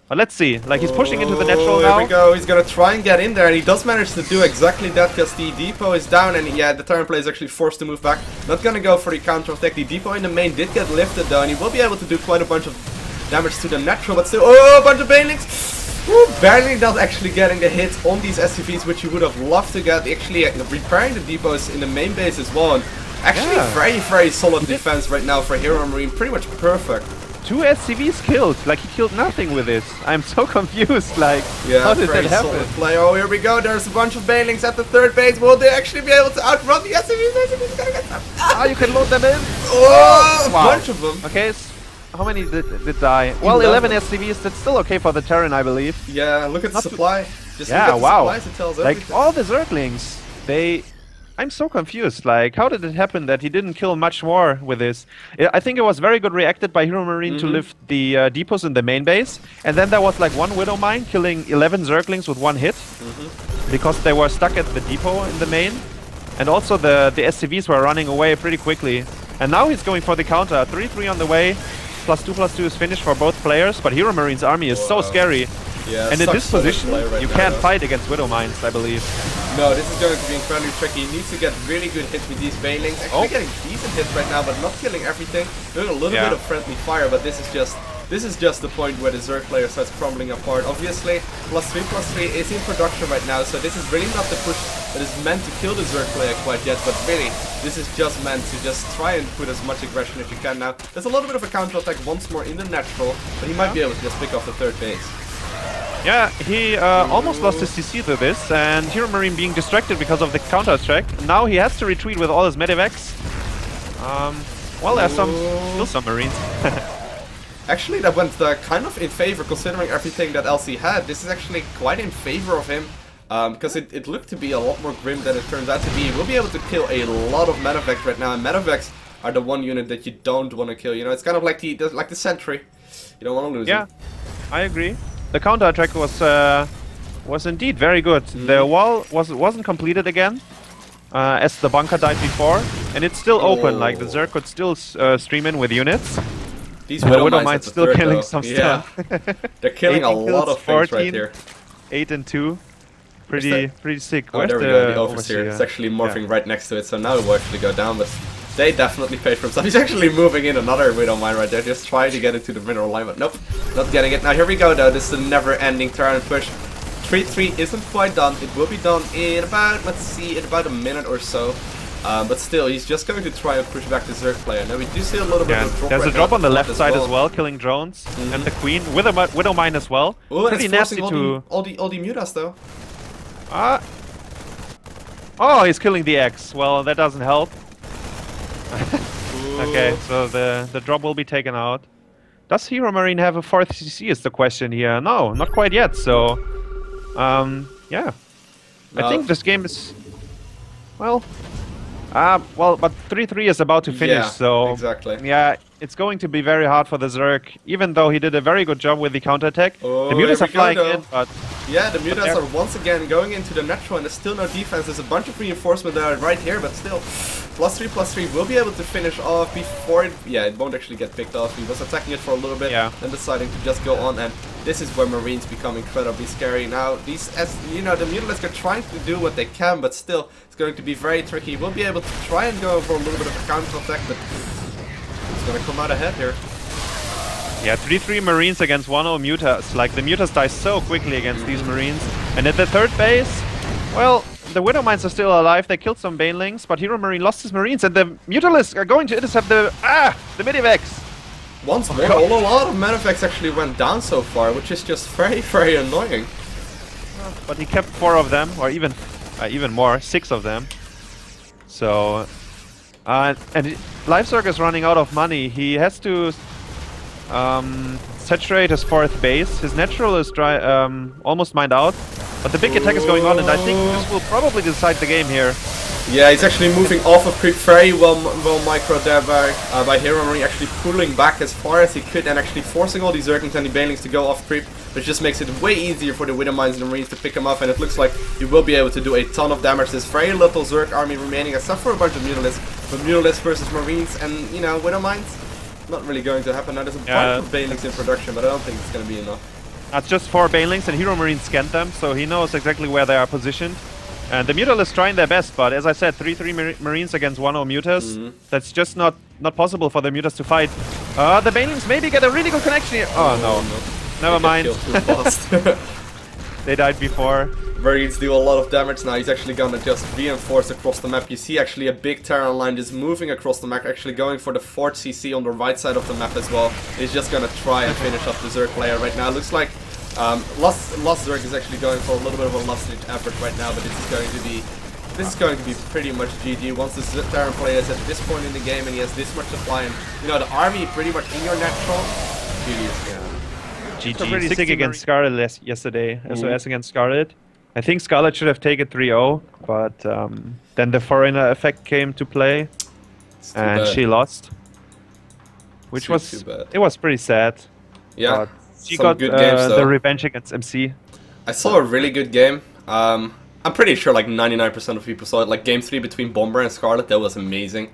But let's see. Like, he's pushing into the natural now. Here we go. He's gonna try and get in there, and he does manage to do exactly that, because the depot is down, and yeah, the Terran player is actually forced to move back. Not gonna go for the counter attack. The depot in the main did get lifted though, and he will be able to do quite a bunch of damage to the natural, but still, a bunch of Banelings. Ooh, barely not actually getting the hit on these SCVs, which you would have loved to get. Actually, repairing the depots in the main base as well. And actually, very solid defense right now for HeroMarine. Pretty much perfect. 2 SCVs killed. Like, he killed nothing with this. I'm so confused. Like, how did that happen? Solid play. Oh, here we go. There's a bunch of Banelings at the 3rd base. Will they actually be able to outrun the SCVs? SCVs gonna get them. Ah, you can load them in. Oh, a bunch of them. Okay. How many did die? Well, 11 SCVs. That's still okay for the Terran, I believe. Yeah, look at the supply. Just yeah, look at the supplies, it tells like, everything. all the Zerglings, I'm so confused. Like, how did it happen that he didn't kill much more with this? I think it was very good reacted by HeroMarine to lift the depots in the main base. And then there was like 1 Widow Mine killing 11 Zerglings with 1 hit. Because they were stuck at the depot in the main. And also the SCVs were running away pretty quickly. And now he's going for the counter. 3-3 on the way. +2/+2 is finished for both players, but HeroMarine's army is so scary. Yeah, and in this position, you can't fight against Widow Mines, I believe. No, this is going to be incredibly tricky. He needs to get really good hits with these Banelings. Actually getting decent hits right now, but not killing everything. Doing a little bit of friendly fire, but this is just the point where the Zerg player starts crumbling apart. Obviously, +3/+3 is in production right now, so this is really not the push that is meant to kill the Zerg player quite yet, but really, this is just meant to just try and put as much aggression as you can now. There's a little bit of a counter attack once more in the natural, but he might be able to just pick off the 3rd base. Yeah, he almost lost his CC to this, and HeroMarine being distracted because of the counter-attack. Now he has to retreat with all his medivacs. Well, there's still some Marines. Actually, that went kind of in favor, considering everything that LC had. This is actually quite in favor of him, because it looked to be a lot more grim than it turns out to be. We'll be able to kill a lot of medivacs right now, and medivacs are the one unit that you don't want to kill. You know, it's kind of like the sentry. You don't want to lose him. I agree. The counter-attack was indeed very good. The wall wasn't completed again, as the bunker died before, and it's still open. Like, the Zerg could still stream in with units. These Widow Mines still killing some stuff. They're killing a lot of things right here. 8 and 2. Pretty sick. Oh, there we go, the Overseer. It's actually morphing right next to it, so now it will actually go down, but they definitely paid for himself. He's actually moving in another Widow Mine right there, just trying to get into the mineral line, but nope, not getting it. Now here we go though, this is a never-ending Terran push. 3-3 isn't quite done. It will be done in about, let's see, in about a minute or so. But still, he's just going to try and push back the Zerg player. Now we do see a little bit of a drop. There's a drop on the left side as well, killing drones, and the Queen with a Widow Mine as well. Ooh, pretty nasty to all the Mutas though. Oh, he's killing the X. Well, that doesn't help. Okay, so the drop will be taken out. does HeroMarine have a 4th CC is the question here. No, not quite yet, so... yeah. I think this game is... Well... but 3-3 is about to finish, so... exactly. Yeah, it's going to be very hard for the Zerg, even though he did a very good job with the counterattack. Oh, the mutas are flying in, but... Yeah, the mutas are once again going into the natural, and there's still no defense. There's a bunch of reinforcement that are right here, but still... +3/+3 will be able to finish off before it... Yeah, it won't actually get picked off. He was attacking it for a little bit, and deciding to just go on, and this is where Marines become incredibly scary. Now, these, as you know, the Mutalisks are trying to do what they can, but still, it's going to be very tricky. We'll be able to try and go for a little bit of a counter-attack, but it's going to come out ahead here. Yeah, 3-3 Marines against 1-0 Mutas. Like, the Mutas die so quickly against these Marines. And at the third base, well, the Widow Mines are still alive. They killed some Banelings, but HeroMarine lost his Marines, and the Mutalisks are going to intercept the Medivacs. Once more, a lot of Medivacs actually went down so far, which is just very, very annoying. But he kept 4 of them, or even more, 6 of them. So, and LiveZerg is running out of money. He has to saturate his 4th base. His natural is almost mined out, but the big attack is going on, and I think this will probably decide the game here. Yeah, he's actually moving off of creep very well micro there by HeroMarine, actually pulling back as far as he could and actually forcing all these Zerglings and the Banelings to go off creep, which just makes it way easier for the Widow Mines and the Marines to pick him off, and it looks like he will be able to do a ton of damage. There's very little Zerg army remaining except for a bunch of Mutalisks, but Mutalisks versus Marines and, you know, Widow Mines, not really going to happen. Now there's a bunch of Banelings in production, but I don't think it's going to be enough. That's just 4 Banelings, and HeroMarine scanned them, so he knows exactly where they are positioned. And the Mutalisks trying their best, but as I said, 3-3 Marines against 1-0 Mutas. That's just not possible for the Mutas to fight. The Banelings maybe get a really good connection here. Oh no, never mind. They died before. Marines do a lot of damage now. He's actually gonna just reinforce across the map. You see actually a big Terran line just moving across the map, actually going for the 4th CC on the right side of the map as well. He's just gonna try and finish off the Zerg player right now. Looks like LiveZerg is actually going for a little bit of a last-ditch effort right now, but this is going to be pretty much GG once the Terran player is at this point in the game and he has this much supply, and you know the army pretty much in your natural. GG. Yeah. GG. Pretty sick against Scarlet yesterday. SOS against Scarlet. I think Scarlet should have taken 3-0, but then the foreigner effect came to play, and she lost, which was pretty sad. Yeah. But she got good games, the revenge against MC. I saw a really good game. I'm pretty sure like 99% of people saw it. Like game 3 between Bomber and Scarlet, that was amazing.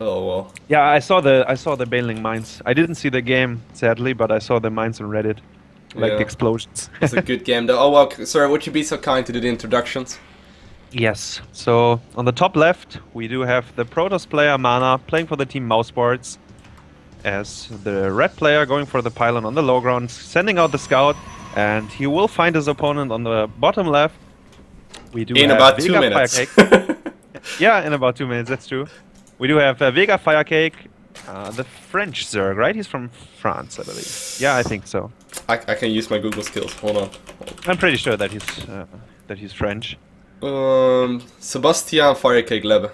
Oh well. Yeah, I saw the Baneling mines. I didn't see the game, sadly, but I saw the mines on Reddit. Like the explosions. It's a good game though. Oh well, sir, would you be so kind to do the introductions? Yes. So on the top left, we do have the Protoss player Mana playing for the team Mouseports, as the red player going for the pylon on the low ground, sending out the scout, and he will find his opponent on the bottom left. We do in have about Vega 2 minutes. Yeah, in about 2 minutes. That's true. We do have Vega FireCake, the French Zerg, right? He's from France, I believe. Yeah, I think so. I can use my Google skills. Hold on. I'm pretty sure that he's French. Sebastian FireCake Lebe.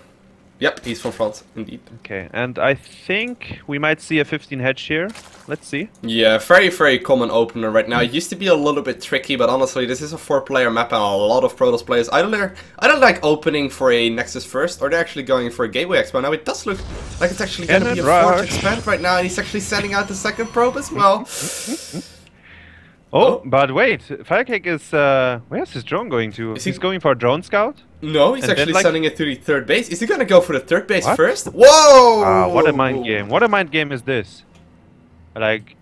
Yep, he's from France, indeed. Okay, and I think we might see a 15 hedge here. Let's see. Yeah, very, very common opener right now. It used to be a little bit tricky, but honestly, this is a 4-player map and a lot of Protoss players either like opening for a Nexus first, or they're actually going for a Gateway expand. Now, it does look like it's actually going to be a Forge expand right now, and he's actually sending out the second probe as well. Oh, but wait, FireCake is, where's his drone going to? He's going for a drone scout? No, he's actually sending it to the third base. Is he gonna go for the third base first? Whoa! What a mind game. What a mind game is this? Like,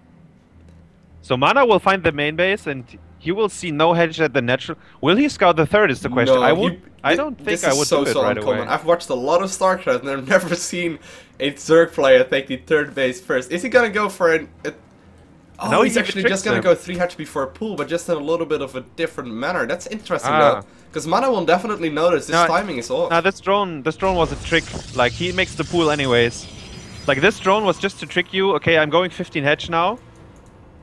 so Mana will find the main base and he will see no hedge at the natural. Will he scout the third is the question. No, I don't think I would do it right away. I've watched a lot of StarCraft and I've never seen a Zerg player take the third base first. Is he gonna go for an... Oh, no, he's actually just gonna go 3 hatch before pool, but just in a little bit of a different manner. That's interesting though, because Mana will definitely notice this timing is off. Now this drone was a trick. Like, he makes the pool anyways. Like, this drone was just to trick you. Okay, I'm going 15 hedge now.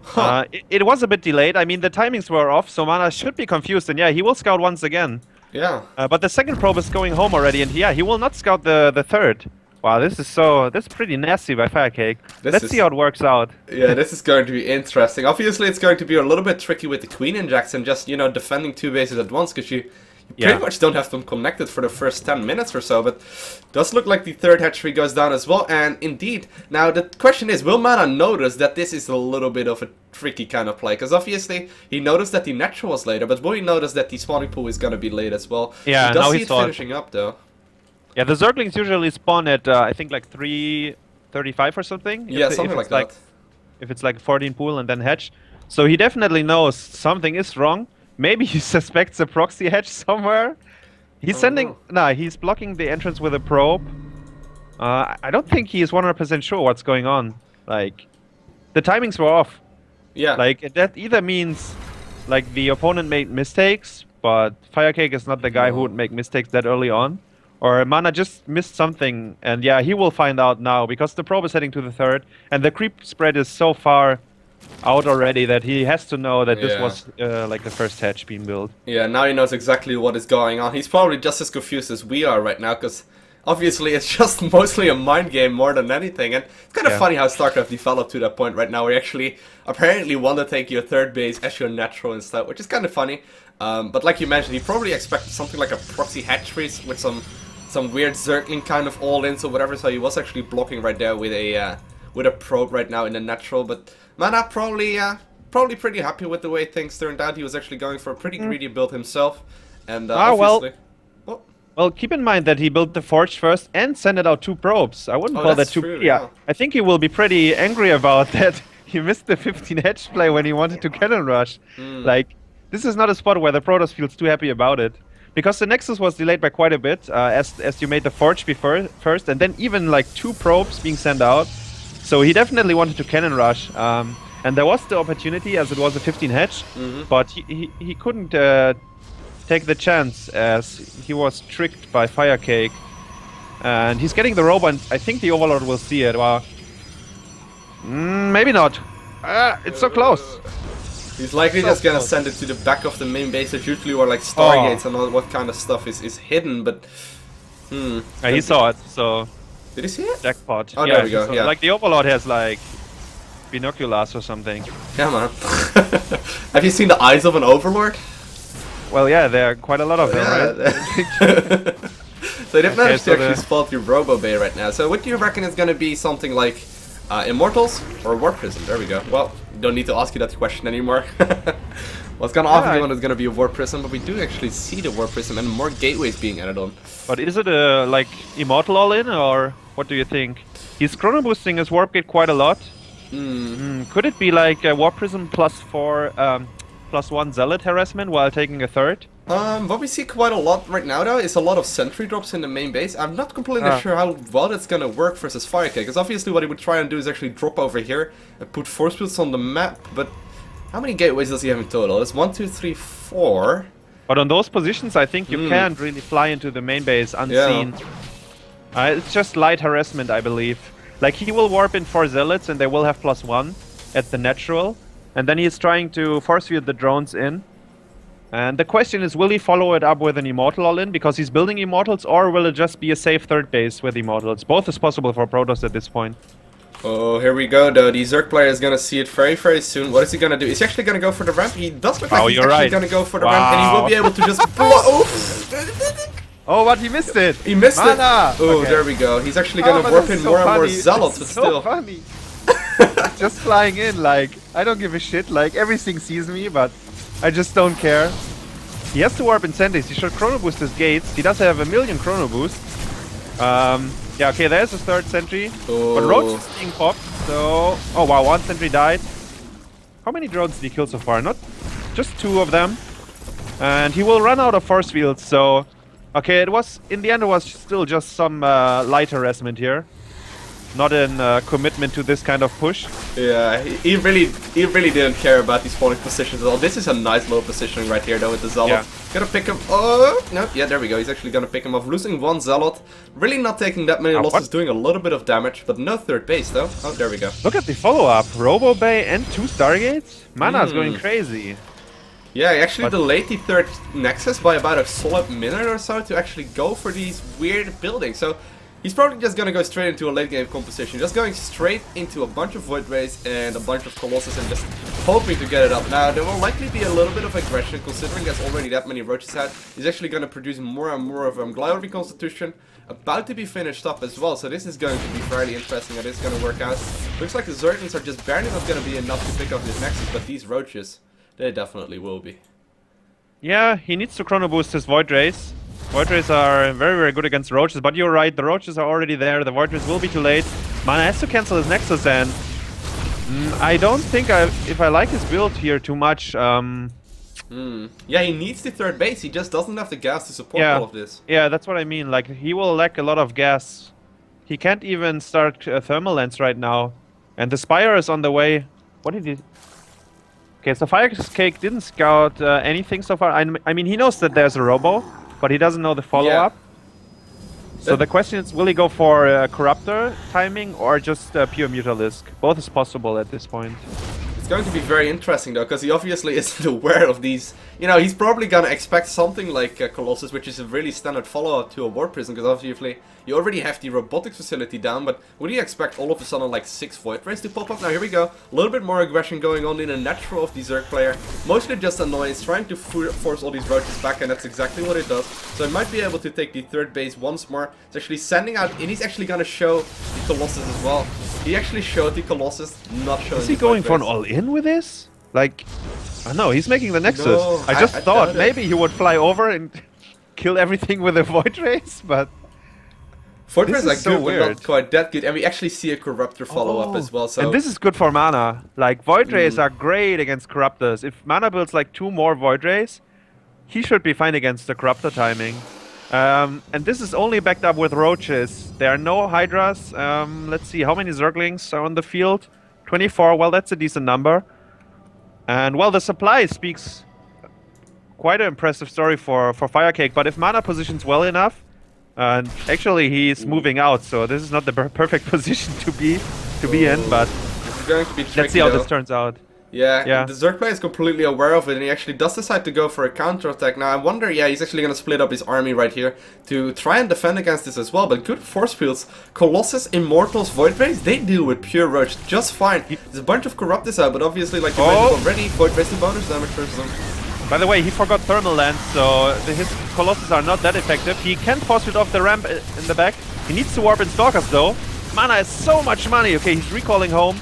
Huh. It was a bit delayed. I mean, the timings were off, so Mana should be confused. And yeah, he will scout once again. Yeah. But the second probe is going home already, and yeah, he will not scout the third. Wow, this is pretty nasty by FireCake. Let's see how it works out. Yeah, this is going to be interesting. Obviously, it's going to be a little bit tricky with the Queen injects and just, you know, defending 2 bases at once, because you pretty much don't have them connected for the first 10 minutes or so, but does look like the 3rd hatchery goes down as well, and indeed, now the question is, will Mana notice that this is a little bit of a tricky kind of play? Because obviously, he noticed that the natural was later, but will he notice that the spawning pool is going to be late as well? Yeah, he does see it finishing up, though. Yeah, the Zerglings usually spawn at, I think, like 3:35 or something. Yeah, something like that. If it's like 14 pool and then hatch. So he definitely knows something is wrong. Maybe he suspects a proxy hatch somewhere. He's he's blocking the entrance with a probe. I don't think he is 100% sure what's going on. Like, the timings were off. Yeah. Like, that either means, like, the opponent made mistakes, but FireCake is not the guy who would make mistakes that early on. Or Mana just missed something, and yeah, he will find out now, because the probe is heading to the 3rd, and the creep spread is so far out already that he has to know that this was like the first hatch being built. Yeah, now he knows exactly what is going on. He's probably just as confused as we are right now, because obviously it's just mostly a mind game more than anything, and it's kind of funny how StarCraft developed to that point right now, where you actually apparently want to take your 3rd base as your natural instead, which is kind of funny. But like you mentioned, he probably expected something like a proxy hatcheries with some weird Zergling kind of all-ins or whatever, so he was actually blocking right there with a probe right now in the natural, but Mana probably pretty happy with the way things turned out. He was actually going for a pretty greedy build himself, and obviously... Well, keep in mind that he built the Forge first and sent it out 2 probes. I wouldn't call that too... True, yeah, I think he will be pretty angry about that. He missed the 15 hatch play when he wanted to cannon rush. Like, this is not a spot where the Protoss feels too happy about it. Because the Nexus was delayed by quite a bit, as you made the Forge before first, and then even like 2 probes being sent out. So he definitely wanted to cannon rush. And there was the opportunity, as it was a 15 hatch, but he couldn't take the chance, as he was tricked by FireCake. And he's getting the robe, and I think the Overlord will see it. Well, maybe not. It's so close. He's likely just gonna send it to the back of the main base, that's usually where like Stargates and all what kind of stuff is hidden, but... Yeah, he saw it, so... Did he see it? Jackpot. Oh, there we go, yeah. Like the Overlord has like... binoculars or something. Yeah, man. Have you seen the eyes of an Overlord? Well, yeah, there are quite a lot of them, right? So they've managed to actually spot your Robo Bay right now. So what do you reckon is gonna be something like... Immortals or Warp Prism? There we go. Well, don't need to ask you that question anymore. Well, it's gonna often one is gonna be a Warp Prism, but we do actually see the Warp Prism and more gateways being added on. But is it a like Immortal all-in, or what do you think? He's chrono boosting his Warp Gate quite a lot. Could it be like a Warp Prism +1 Zealot harassment while taking a 3rd? What we see quite a lot right now, though, is a lot of sentry drops in the main base. I'm not completely sure how well that's gonna work versus FireCake, because obviously what he would try and do is actually drop over here and put force fields on the map, but how many gateways does he have in total? It's 1, 2, 3, 4. But on those positions, I think you can't really fly into the main base unseen. Yeah. It's just light harassment, I believe. Like, he will warp in 4 Zealots, and they will have +1 at the natural, and then he's trying to force field the drones in. And the question is, will he follow it up with an Immortal all-in, because he's building Immortals, or will it just be a safe 3rd base with Immortals? Both is possible for Protoss at this point. Oh, here we go, though. The Zerg player is gonna see it very, very soon. What is he gonna do? Is he actually gonna go for the ramp? He does look like he's actually gonna go for the ramp, and he will be able to just blow. Oh, but he missed it! He missed it! Oh, okay. There we go. He's actually gonna warp in more and more Zealots, but still. Funny. Just flying in, like, I don't give a shit. Like, everything sees me, but I just don't care. He has to warp in Sentries. He should chrono boost his gates. He does have 1,000,000 chrono boost. Yeah, okay, there's a 3rd sentry. But Roach is being popped, so... Oh wow, 1 sentry died. How many drones did he kill so far? Not just 2 of them. And he will run out of force fields, so... Okay, it was... In the end, it was still just some light harassment here. Not a commitment to this kind of push. Yeah, he really didn't care about these spawning positions at all. This is a nice low positioning right here, though, with the Zealot. Yeah. Gonna pick him. Oh no! Yeah, there we go. He's actually gonna pick him off, losing 1 Zealot. Really not taking that many losses, doing a little bit of damage, but no 3rd base though. Oh, there we go. Look at the follow-up: Robo Bay and 2 Stargates. Mana's going crazy. Yeah, he actually delayed the 3rd Nexus by about a solid minute or so to actually go for these weird buildings. So He's probably just gonna go straight into a late game composition, just going straight into a bunch of Void Rays and a bunch of Colossus and just hoping to get it up. Now, there will likely be a little bit of aggression, considering there's already that many roaches out. He's actually gonna produce more and more of Glider Reconstitution, about to be finished up as well, so this is going to be fairly interesting how this is gonna work out. Looks like the Zerglings are just barely not gonna be enough to pick up this Nexus, but these roaches, they definitely will be. Yeah, he needs to chrono boost his Void Rays. Void Rays are very, very good against Roaches, but you're right, the Roaches are already there, the Void Rays will be too late. Mana has to cancel his Nexus, and I don't think if I like his build here too much. Yeah, he needs the third base, he just doesn't have the gas to support all of this. Yeah, that's what I mean, like, he will lack a lot of gas. He can't even start Thermal Lens right now. And the Spire is on the way. What did he... Okay, so FireCake didn't scout anything so far. I mean, he knows that there's a Robo, but he doesn't know the follow-up. Yeah. So the question is, will he go for Corruptor timing or just pure Mutalisk? Both is possible at this point. It's going to be very interesting though, because he obviously isn't aware of these. You know, he's probably gonna expect something like Colossus, which is a really standard follow-up to a War Prison, because obviously you already have the robotics facility down, but would you expect all of a sudden like 6 Void Rays to pop up? Now here we go, a little bit more aggression going on in a natural of the Zerg player. Mostly just annoyance, trying to force all these roaches back, and that's exactly what it does. So he might be able to take the third base once more. It's actually sending out, and he's actually gonna show the Colossus as well. He actually showed the Colossus, not showing. Is he going for an all-in with this? Like, I don't know, he's making the Nexus. No, I just thought maybe he would fly over and kill everything with a Void Rays, but... Void Rays are so good, but not quite that good. And we actually see a Corruptor follow-up as well, so... And this is good for mana. Like, Void Rays are great against Corruptors. If mana builds like 2 more Void Rays, he should be fine against the Corruptor timing. And this is only backed up with Roaches. There are no Hydras. Let's see, how many Zerglings are on the field? 24, well, that's a decent number. And, well, the supply speaks quite an impressive story for FireCake, but if mana positions well enough, and actually he's moving out, so this is not the perfect position to be in, but this is going to be tricky, let's see how this turns out. Yeah, the Zerg player is completely aware of it, and he actually does decide to go for a counter-attack. Now, I wonder, yeah, he's actually going to split up his army right here to try and defend against this as well, but good force fields. Colossus, Immortals, Void Rays, they deal with pure Roach just fine. There's a bunch of Corruptors out, but obviously, like you mentioned already, Void Rays do bonus damage versus them. By the way, he forgot Thermal Lens, so his Colossus are not that effective. He can force field off the ramp in the back. He needs to warp in Stalkers, though. Mana is so much money. Okay, he's recalling home.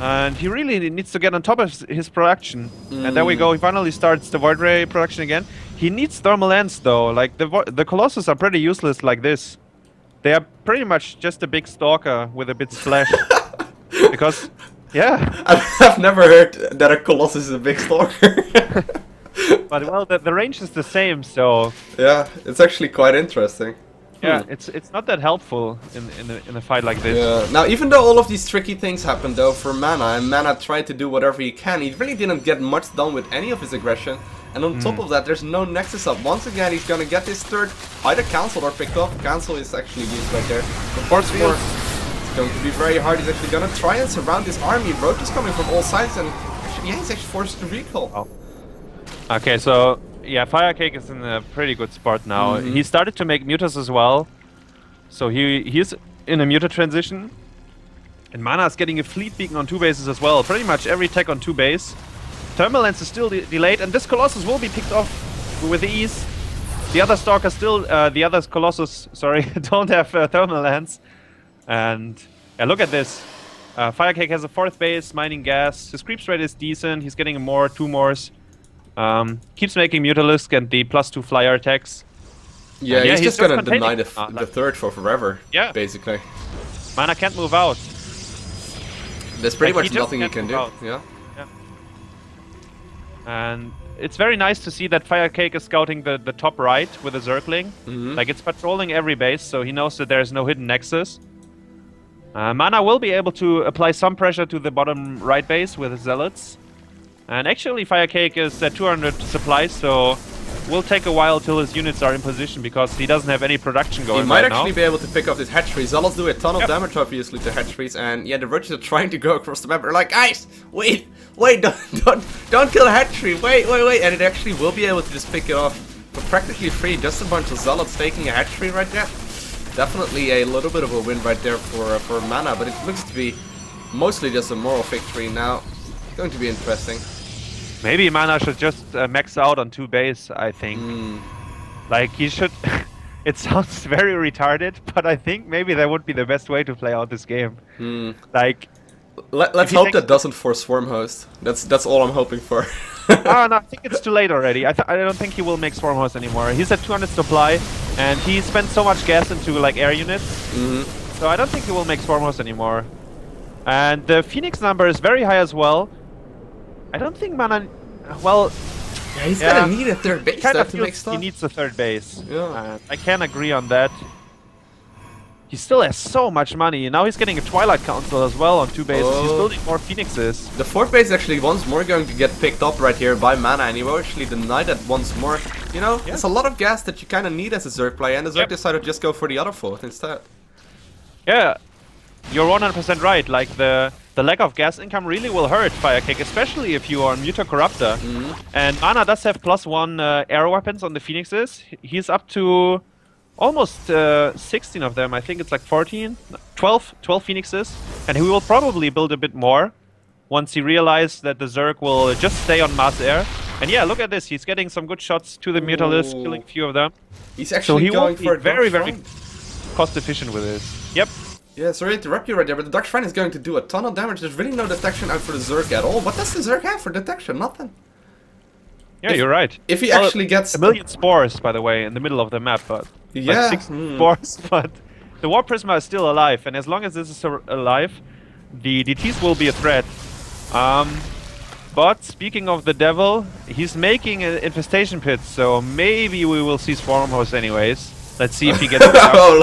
And he really needs to get on top of his production. And there we go, he finally starts the Void Ray production again. He needs Thermal Lens though, like the Colossus are pretty useless like this. They are pretty much just a big Stalker with a bit splash. Because, yeah. I've never heard that a Colossus is a big Stalker. But well, the range is the same, so... Yeah, it's actually quite interesting. Yeah, it's not that helpful in a fight like this. Yeah. Now, even though all of these tricky things happened though for Mana, and Mana tried to do whatever he can, he really didn't get much done with any of his aggression. And on top of that, there's no Nexus up. Once again, he's gonna get this third either cancelled or picked up. Cancel is actually used right there. Of course, it's going to be very hard. He's actually gonna try and surround this army. Roach is coming from all sides, and actually, yeah, he's actually forced to recall. Oh. Okay, so yeah, FireCake is in a pretty good spot now. He started to make mutas as well, so he's in a muta transition. And Mana is getting a fleet beacon on 2 bases as well. Pretty much every tech on 2 base. Thermal Lens is still delayed, and this Colossus will be picked off with ease. The other Stalker still, the other Colossus, sorry, don't have Thermal Lens. And yeah, look at this. FireCake has a 4th base, mining gas. His creep rate is decent. He's getting 2 mores. Keeps making Mutalisk and the +2 flyer attacks. Yeah, he's just gonna deny the third for forever, basically. Mana can't move out. There's pretty much nothing he can do. Yeah. And it's very nice to see that FireCake is scouting the top right with a Zergling. Like, it's patrolling every base, so he knows that there's no hidden nexus. Mana will be able to apply some pressure to the bottom right base with his Zealots. And actually, FireCake is at 200 supplies, so will take a while till his units are in position because he doesn't have any production going right now. He might actually be able to pick up this hatchery. Zealots do a ton of damage, obviously, to hatcheries, and yeah, the Roaches are trying to go across the map. They're like, guys, wait, don't kill hatchery, wait, and it actually will be able to just pick it off for practically free. Just a bunch of Zealots taking a hatchery right there. Definitely a little bit of a win right there for Mana, but it looks to be mostly just a moral victory now. Going to be interesting. Maybe Mana should just max out on 2 base, I think. Like, he should... It sounds very retarded, but I think maybe that would be the best way to play out this game. Like... Let's hope that doesn't force Swarm Host. That's all I'm hoping for. Oh, no, I think it's too late already. I don't think he will make Swarm Host anymore. He's at 200 supply, and he spent so much gas into like air units. So I don't think he will make Swarm Host anymore. And the Phoenix number is very high as well. I don't think Mana... Well... Yeah, he's gonna need a third base to make stuff. He needs a third base. Yeah. I can agree on that. He still has so much money. Now he's getting a Twilight Council as well on 2 bases. He's building more Phoenixes. The 4th base is actually once more going to get picked up right here by Mana, and he will actually deny that once more. You know, there's a lot of gas that you kind of need as a Zerg player, and the Zerg decided to just go for the other 4th instead. Yeah, you're 100% right. Like, the lack of gas income really will hurt FireCake, especially if you are Muta Corruptor. And Mana does have +1 air weapons on the Phoenixes. He's up to almost 16 of them. I think it's like 12 Phoenixes. And he will probably build a bit more once he realizes that the Zerg will just stay on mass air. And yeah, look at this. He's getting some good shots to the Mutalisks, killing a few of them. He's actually going for a very cost efficient with this. Yep. Yeah, sorry to interrupt you right there, but the Dark Shrine is going to do a ton of damage. There's really no detection out for the Zerg at all. What does the Zerg have for detection? Nothing. Yeah, you're right. If he actually gets... a million spores, by the way, in the middle of the map, but... Yeah. Like 6 spores, but... The War Prisma is still alive, and as long as this is alive, the DTs will be a threat. But speaking of the Devil, he's making an infestation pit, so maybe we will see Swarm Host anyways. Let's see if he gets it out. Oh,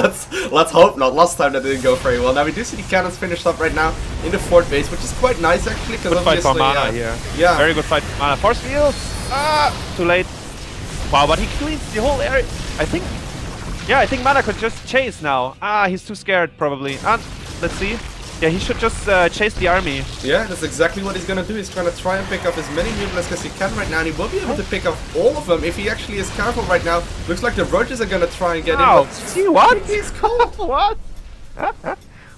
let's hope not. Last time that didn't go very well. Now we do see the cannons finished up right now in the 4th base, which is quite nice actually. Good fight for Mana here. Yeah. Very good fight for Mana. Force field! Too late. Wow, but he cleans the whole area. I think Mana could just chase now. He's too scared probably. Let's see. Yeah, he should just chase the army. Yeah, that's exactly what he's gonna do. He's gonna try and pick up as many Mutalisks as he can right now, and he will be able to pick up all of them if he actually is careful right now. Looks like the Roaches are gonna try and get in. See what? He's cold. What?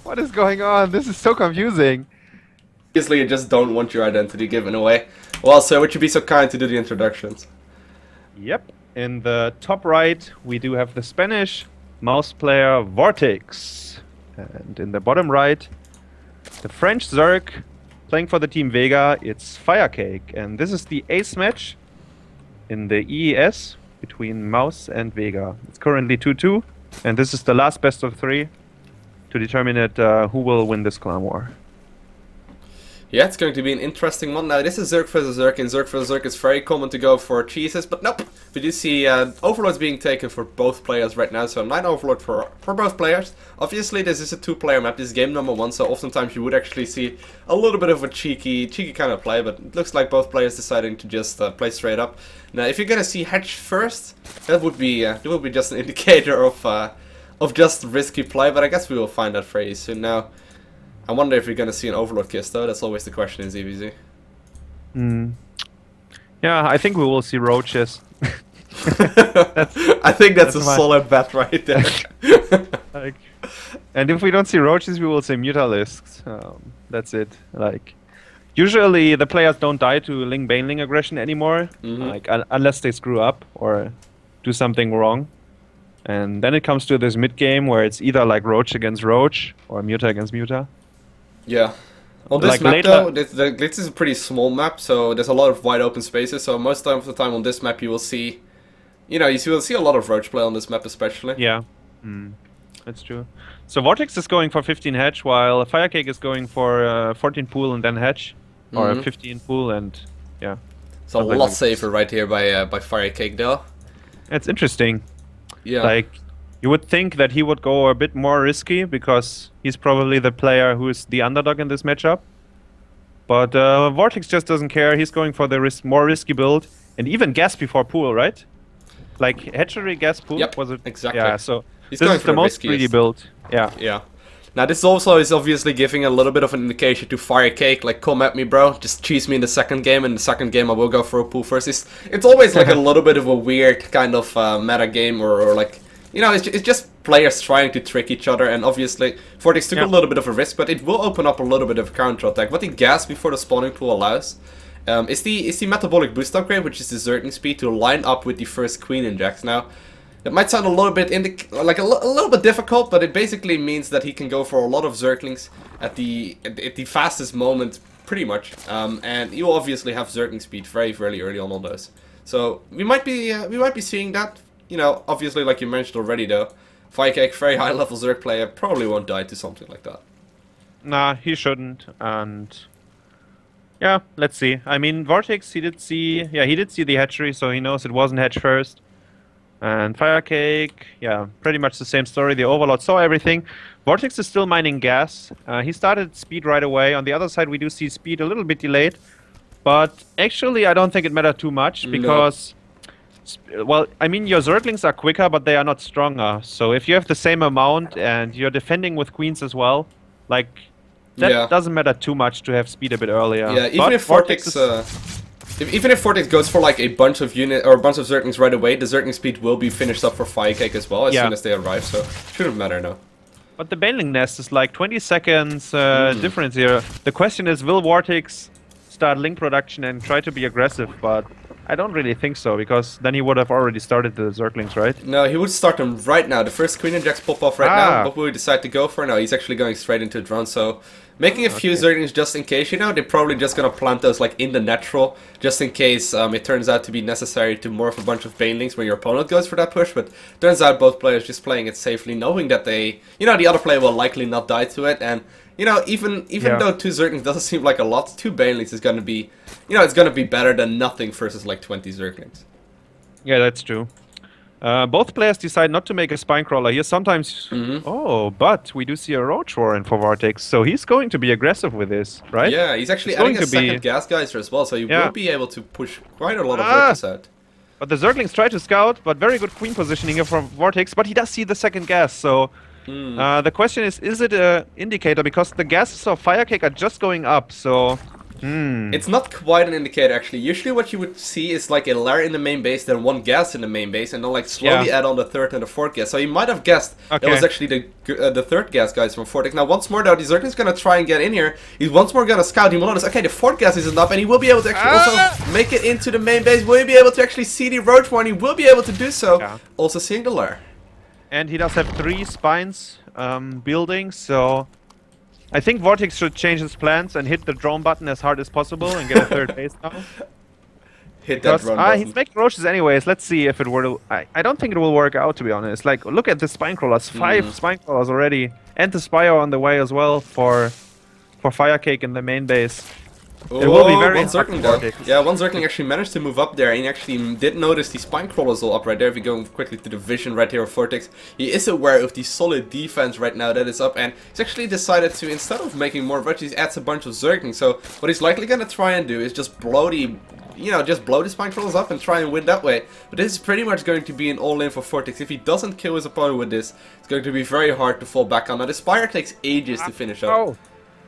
What is going on? This is so confusing. Obviously, you just don't want your identity given away. Well, sir, would you be so kind to do the introductions? Yep. In the top right, we do have the Spanish mouse player Vortix, and in the bottom right, the French Zerg playing for the team Vega. It's FireCake, and this is the ace match in the EES between Mouse and Vega. It's currently 2-2, and this is the last best of 3 to determine who will win this clan war. Yeah, it's going to be an interesting one. Now, this is Zerg vs Zerg, and Zerg vs Zerg is very common to go for cheeses, but nope. We do see Overlords being taken for both players right now, so 9 Overlord for both players. Obviously, this is a 2-player map, this is game number 1, so oftentimes you would actually see a little bit of a cheeky kind of play, but it looks like both players deciding to just play straight up. Now, if you're gonna see Hedge first, that would be just an indicator of just risky play, but I guess we will find out very soon. Now, I wonder if you're gonna see an Overlord kiss though. That's always the question in ZVZ. Yeah, I think we will see Roaches. I think that's a solid bet right there. And if we don't see Roaches, we will see Mutalisks. That's it. Like, usually the players don't die to Ling Baneling aggression anymore, like unless they screw up or do something wrong. And then it comes to this mid game where it's either like Roach against Roach or Muta against Muta. Yeah. On this map though, this is a pretty small map, so there's a lot of wide open spaces, so most of the time on this map you will see, you will see a lot of Roach play on this map especially. Yeah, that's true. So Vortix is going for 15 hedge, while FireCake is going for 14 pool and then hedge, or 15 pool and, yeah. It's a lot safer right here by FireCake though. It's interesting. Yeah. Like, you would think that he would go a bit more risky because he's probably the player who is the underdog in this matchup. But Vortix just doesn't care. He's going for the more risky build, and even gas before pool, right? Like hatchery gas pool. Yep, was it? Exactly. Yeah. So this is the most greedy build. Yeah. Yeah. Now this also is obviously giving a little bit of an indication to FireCake, like, come at me bro, just cheese me in the second game, and in the second game I will go for a pool first. It's always like a little bit of a weird kind of meta game or like you know, it's just players trying to trick each other, and obviously Vortix took a little bit of a risk, but it will open up a little bit of counter-attack. What the gas before the spawning pool allows is the metabolic boost upgrade, which is the zerging speed to line up with the first queen injects. Now, it might sound a little bit like a little bit difficult, but it basically means that he can go for a lot of zerglings at the fastest moment, pretty much, and you will obviously have zergling speed very early on those. So we might be seeing that. You know, obviously, like you mentioned already, though, FireCake, very high level Zerg player, probably won't die to something like that. Nah, he shouldn't, and yeah, let's see. I mean, Vortix, he did see the hatchery, so he knows it wasn't hatch first. And FireCake, yeah, pretty much the same story. The Overlord saw everything. Vortix is still mining gas. He started speed right away. On the other side, we do see speed a little bit delayed, but actually, I don't think it mattered too much because. Well, I mean, your Zerglings are quicker, but they are not stronger. So if you have the same amount and you're defending with queens as well, like, that doesn't matter too much to have speed a bit earlier. Yeah, even if Vortix, even if Vortix goes for like a bunch of Zerglings right away, the Zergling speed will be finished up for FireCake as well as soon as they arrive. So it shouldn't matter now. But the Baneling nest is like 20 seconds difference here. The question is, will Vortix start link production and try to be aggressive? But I don't really think so, because then he would have already started the Zerglings, right? No, he would start them right now. The first Queen injects pop off right now. What will we decide to go for? No, he's actually going straight into a drone, so making a few Zerglings just in case, you know, they're probably just going to plant those like in the natural, just in case it turns out to be necessary to morph a bunch of Banelings when your opponent goes for that push, but turns out both players just playing it safely, knowing that they, you know, the other player will likely not die to it, and you know, even though 2 Zerglings doesn't seem like a lot, 2 Banelings is going to be, you know, it's going to be better than nothing versus like 20 Zerglings. Yeah, that's true. Both players decide not to make a spine crawler here. Sometimes, but we do see a Roach Warren for Vortix, so he's going to be aggressive with this, right? Yeah, he's actually adding a second gas geyser as well, so he will be able to push quite a lot of Vortix out. But the Zerglings try to scout, but very good queen positioning here from Vortix, but he does see the second gas, so the question is it an indicator? Because the gases of FireCake are just going up, so... It's not quite an indicator, actually. Usually what you would see is like a lair in the main base, then 1 gas in the main base, and then like slowly add on the 3rd and the 4th gas. So you might have guessed that was actually the 3rd gas guys from Vortix. Now once more though, the Zergling's gonna try and get in here. He's once more gonna scout. He will notice, okay, the 4th gas isn't up, and he will be able to actually also make it into the main base. Will he be able to actually see the Roach Warren? He will be able to do so, also seeing the lair. And he does have 3 spines building, so... I think Vortix should change his plans and hit the drone button as hard as possible and get a 3rd base now. Hit that drone button. He's making roaches anyways. Let's see if it were to... I don't think it will work out, to be honest. Like, look at the spine crawlers. 5 spine crawlers already. And the Spire on the way as well for FireCake in the main base. It will be very Zergling there. Yeah, 1 Zergling actually managed to move up there, and he actually did notice the spine crawlers all up right there. If you go quickly to the vision right here of Vortix, he is aware of the solid defense right now that is up, and he's actually decided to, instead of making more roaches, he adds a bunch of Zerglings. So what he's likely going to try and do is just blow the, just blow the spine crawlers up and try and win that way. But this is pretty much going to be an all-in for Vortix. If he doesn't kill his opponent with this, it's going to be very hard to fall back on. Now the Spire takes ages to finish up. Oh,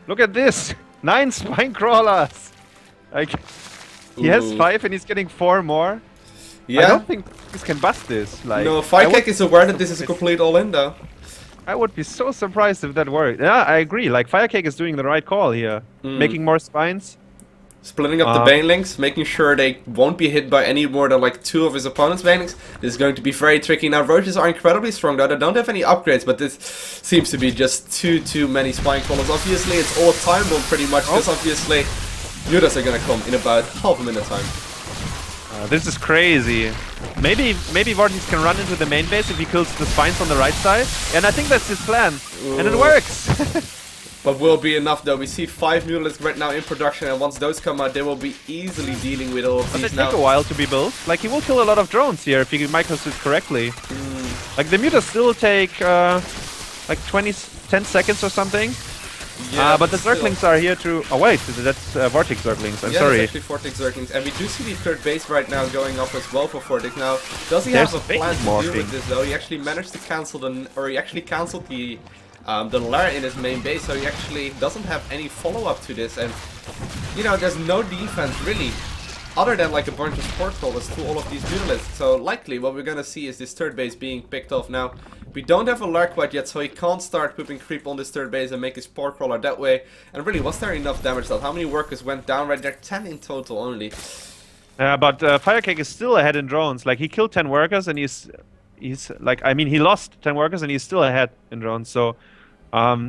look at this! 9 spine crawlers! Like, he has 5 and he's getting 4 more. Yeah. I don't think this can bust this. Like, no, FireCake is aware that this is a complete all-in though. I would be so surprised if that worked. Yeah, I agree. Like, FireCake is doing the right call here. Making more spines. Splitting up the Banelings, making sure they won't be hit by any more than like 2 of his opponent's Banelings. This is going to be very tricky. Now, Roaches are incredibly strong though. They don't have any upgrades, but this seems to be just too many spine crawlers. Obviously, it's all time bomb pretty much, because obviously... Judas are gonna come in about half a minute time. This is crazy. Maybe Vortix can run into the main base if he kills the spines on the right side. And I think that's his plan. And it works! But will be enough though. We see 5 Mutalisks right now in production, and once those come out, they will be easily dealing with all of these now. But they take a while to be built. Like, he will kill a lot of drones here if he micros it correctly. Like, the Mutas still take like 10 seconds or something. Yeah, but the Zerglings are here to... Oh wait, that's Vortix Zerglings, I'm sorry. Yeah, actually Vortix Zerglings. And we do see the 3rd base right now going up as well for Vortix. Now, does he have a plan to deal with this though? He actually managed to cancel he actually cancelled the lair in his main base, so he actually doesn't have any follow-up to this. And, there's no defense really other than like a bunch of support crawlers to all of these mutalisks. So likely what we're gonna see is this third base being picked off now. We don't have a Lark quite yet, so he can't start pooping creep on this third base and make his support crawler that way. And really, was there enough damage dealt? How many workers went down right there? 10 in total only. But FireCake is still ahead in drones. Like, he killed 10 workers and he's like, I mean, he lost 10 workers and he's still ahead in drones. So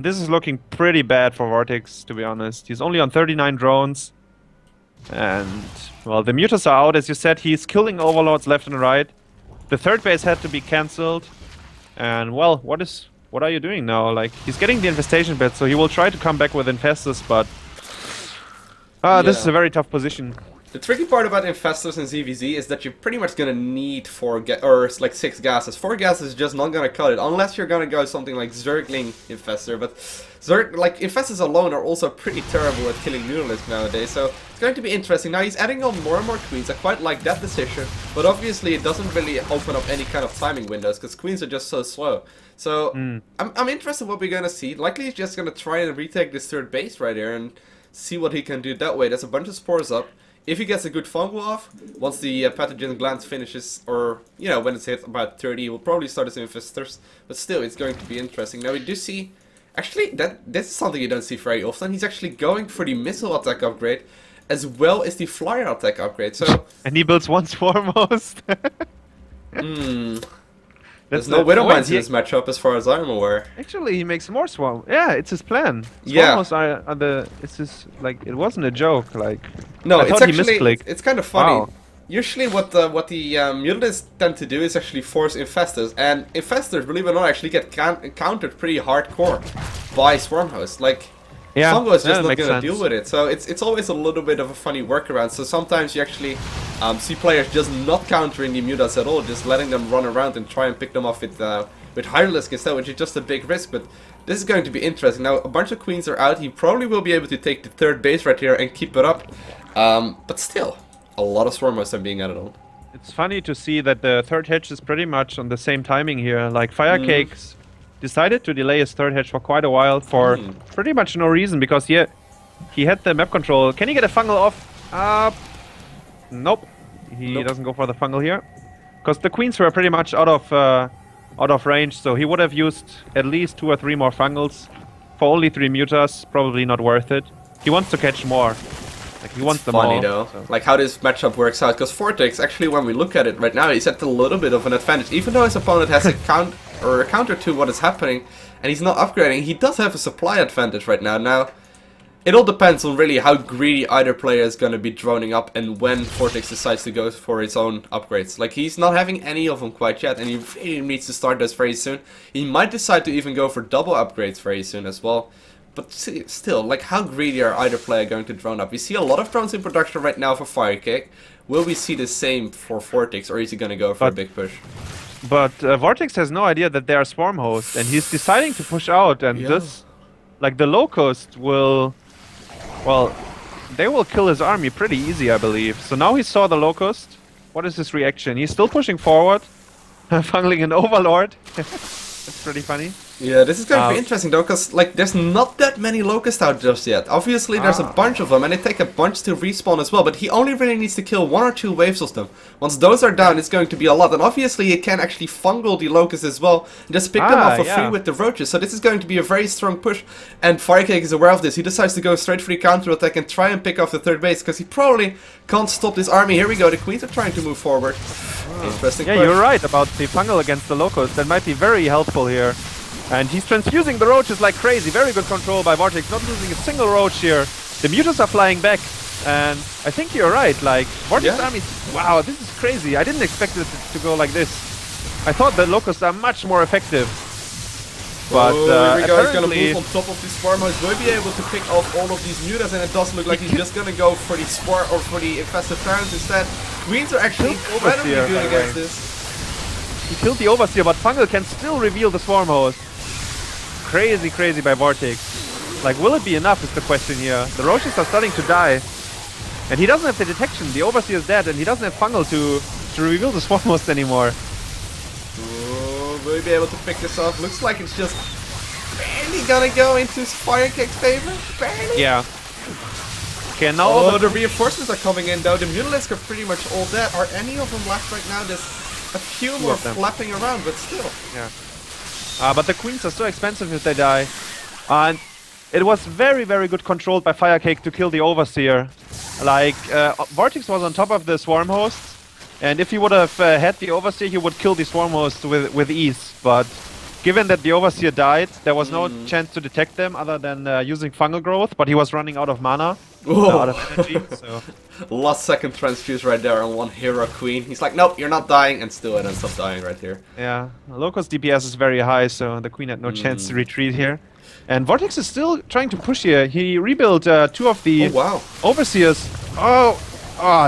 this is looking pretty bad for Vortix, to be honest. He's only on 39 drones. And, well, the mutas are out, as you said. He's killing overlords left and right. The third base had to be cancelled. And, well, what are you doing now? Like, he's getting the infestation bit, so he will try to come back with infestors, but this is a very tough position. The tricky part about infestors in ZVZ is that you're pretty much gonna need 6 gases. 4 gases is just not gonna cut it, unless you're gonna go something like Zergling infestor. But infestors alone are also pretty terrible at killing mutalisks nowadays, so it's going to be interesting. Now he's adding on more and more queens. I quite like that decision, but obviously it doesn't really open up any kind of timing windows because queens are just so slow. So I'm interested what we're gonna see. Likely he's just gonna try and retake this third base right here and see what he can do that way. There's a bunch of spores up. If he gets a good fungal off, once the pathogen gland finishes, or, you know, when it's hit about 30, he will probably start his infestors. But still, it's going to be interesting. Now, we do see... Actually, this is something you don't see very often. He's actually going for the missile attack upgrade, as well as the flyer attack upgrade. So... And he builds one Swarmhost. There's no Widowmines in this matchup, as far as I'm aware. Actually, he makes more Swarm. Yeah, it's his plan. Swarmhosts are the... It's just, like, it wasn't a joke, like... No, it's actually... It's kind of funny. Wow. Usually what the mutalisks tend to do is actually force infestors. And infestors, believe it or not, actually get countered pretty hardcore by Swarmhosts. Like... Yeah, Fungo is just not going to deal with it, so it's always a little bit of a funny workaround. So sometimes you actually see players just not countering the mutas at all, just letting them run around and try and pick them off with Hyrelisk instead, which is just a big risk. But this is going to be interesting. Now, a bunch of queens are out. He probably will be able to take the third base right here and keep it up. But still, a lot of Swarmhosts are being added on. It's funny to see that the third hedge is pretty much on the same timing here. Like, FireCake's decided to delay his third hedge for quite a while for pretty much no reason, because he had the map control. Can he get a fungal off? Nope. He doesn't go for the fungal here, because the queens were pretty much out of range, so he would have used at least 2 or 3 more fungals for only 3 mutas. Probably not worth it. He wants to catch more. Like, he wants them all. Funny though, like how this matchup works out, because Vortix, actually, when we look at it right now, he's at a little bit of an advantage, even though his opponent has a counter to what is happening, and he's not upgrading. He does have a supply advantage right now. Now, it all depends on really how greedy either player is going to be droning up and when Vortix decides to go for his own upgrades. Like, he's not having any of them quite yet, and he really needs to start those very soon. He might decide to even go for double upgrades very soon as well. But still, like, how greedy are either player going to drone up? We see a lot of drones in production right now for FireCake. Will we see the same for Vortix, or is he going to go for a big push? But Vortix has no idea that they are Swarm hosts, and he's deciding to push out, and this... Like, the Locust will... Well, they will kill his army pretty easy, I believe. So now he saw the Locust. What is his reaction? He's still pushing forward, funneling an Overlord. That's pretty funny. Yeah, this is going to be interesting though, because like there's not that many Locusts out just yet. Obviously there's a bunch of them, and they take a bunch to respawn as well, but he only really needs to kill 1 or 2 waves of them. Once those are down, it's going to be a lot, and obviously he can actually fungal the Locusts as well, and just pick them up for free with the Roaches. So this is going to be a very strong push, and FireCake is aware of this. He decides to go straight for the counter attack and try and pick off the third base, because he probably can't stop this army. Here we go, the Queens are trying to move forward. Interesting push. You're right about the fungal against the Locust. That might be very helpful here. And he's transfusing the Roaches like crazy. Very good control by Vortix, not losing a single Roach here. The Mutas are flying back, and I think you're right, like, Vortix army, wow, this is crazy. I didn't expect it to go like this. I thought the Locusts are much more effective. But here we go, he's gonna move on top of this Swarmhost. Will be able to pick off all of these Mutas, and it does look like he's just gonna go for the Spore or for the Infested Terrans instead. Queens are actually incredibly good against this. He killed the Overseer, but Fungal can still reveal the Swarmhost. Crazy, crazy by Vortix. Like, will it be enough is the question here. The Roaches are starting to die. And he doesn't have the detection. The Overseer is dead, and he doesn't have Fungal to reveal the Swarmhost anymore. Will he be able to pick this off? Looks like it's just barely gonna go into FireCake's favor. Barely. Yeah. Okay, now oh, the reinforcements are coming in though. The Mutalisks are pretty much all dead. Are any of them left right now? There's a few more flapping around, but still. Yeah. But the queens are so expensive if they die. And it was very, very good controlled by FireCake to kill the Overseer. Like, Vortix was on top of the Swarm hosts. And if he would have had the Overseer, he would kill the Swarm hosts with ease. But given that the Overseer died, there was no chance to detect them other than using fungal growth, but he was running out of mana, out of energy, so... Last second transfuse right there on one hero queen. He's like, nope, you're not dying, and still ends up dying right here. Yeah, Lowko's DPS is very high, so the queen had no chance to retreat here. And Vortix is still trying to push here. He rebuilt 2 of the Overseers. Oh,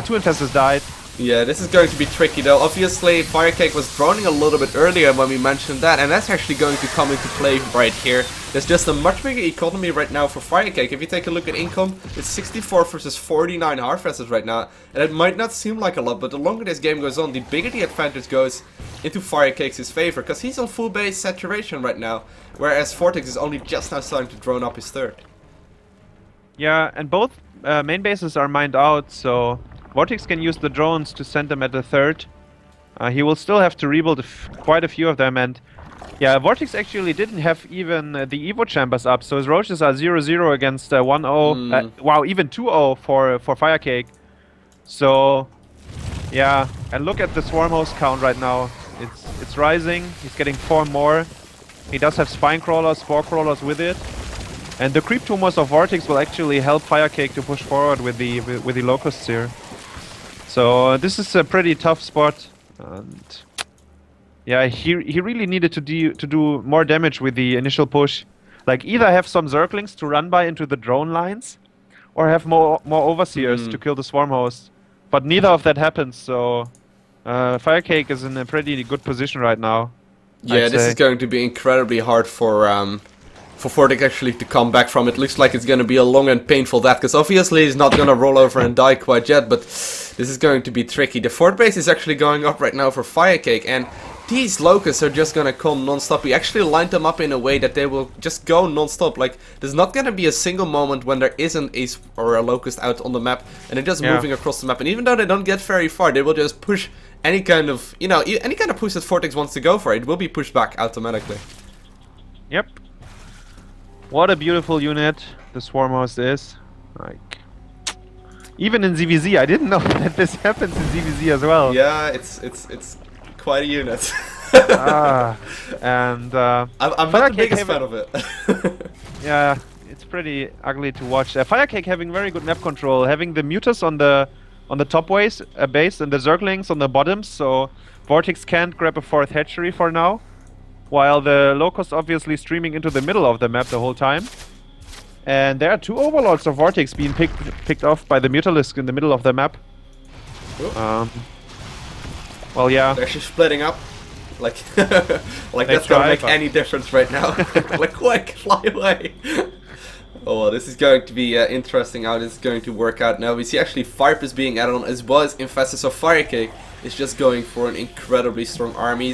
two Infestors died. Yeah, this is going to be tricky though. Obviously, FireCake was droning a little bit earlier when we mentioned that, and that's actually going to come into play right here. There's just a much bigger economy right now for FireCake. If you take a look at income, it's 64 versus 49 Harvesters right now. And it might not seem like a lot, but the longer this game goes on, the bigger the advantage goes into FireCake's favor. Because he's on full base saturation right now, whereas Vortix is only just now starting to drone up his third. Yeah, and both main bases are mined out, so... Vortix can use the drones to send them at the third. He will still have to rebuild quite a few of them, and yeah, Vortix actually didn't have even the Evo chambers up, so his roaches are 0-0 against 1-0, wow, even 2-0 for FireCake. So yeah, and look at the swarm host count right now. It's rising. He's getting 4 more. He does have spine crawlers, spore crawlers with it. And the creep tumors of Vortix will actually help FireCake to push forward with the locusts here. So this is a pretty tough spot, and yeah, he really needed to do more damage with the initial push. Like either have some Zerglings to run by into the drone lines, or have more Overseers to kill the swarm host. But neither of that happens, so FireCake is in a pretty good position right now. Yeah, this is going to be incredibly hard for Vortix actually to come back from. It looks like it's going to be a long and painful death, because obviously he's not going to roll over and die quite yet, but this is going to be tricky. The fort base is actually going up right now for FireCake, and these locusts are just going to come non-stop. We actually lined them up in a way that they will just go non-stop. Like, there's not going to be a single moment when there isn't a locust out on the map, and they're just moving across the map. And even though they don't get very far, they will just push any kind of, you know, any kind of push that Vortix wants to go for. It will be pushed back automatically. Yep. What a beautiful unit the Swarm Host is. Like, even in ZVZ, I didn't know that this happens in ZVZ as well. Yeah, it's quite a unit. And I'm not the biggest fan of it. Yeah, it's pretty ugly to watch. FireCake having very good map control, having the Mutas on the top base and the Zerglings on the bottoms, so Vortix can't grab a 4th hatchery for now. While the Locust obviously streaming into the middle of the map the whole time. And there are 2 Overlords of Vortix being picked off by the Mutalisk in the middle of the map. Well, yeah. They're actually splitting up. Like, that's gonna make any difference right now. Like, quick, fly away. Oh, well, this is going to be interesting how this is going to work out now. We see actually Vipers being added on as well as Infestors, so FireCake is just going for an incredibly strong army.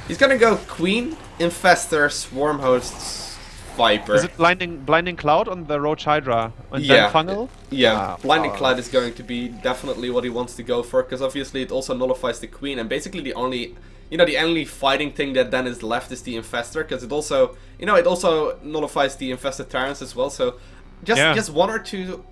He's gonna go Queen, Infestor, Swarm Hosts, Viper. Is it Blinding Cloud on the Roach Hydra? And then Funnel? Yeah, Blinding Cloud is going to be definitely what he wants to go for, because obviously it also nullifies the Queen, and basically the only fighting thing that then is left is the Infestor, because it also, it also nullifies the Infested Tyrants as well, so just one or two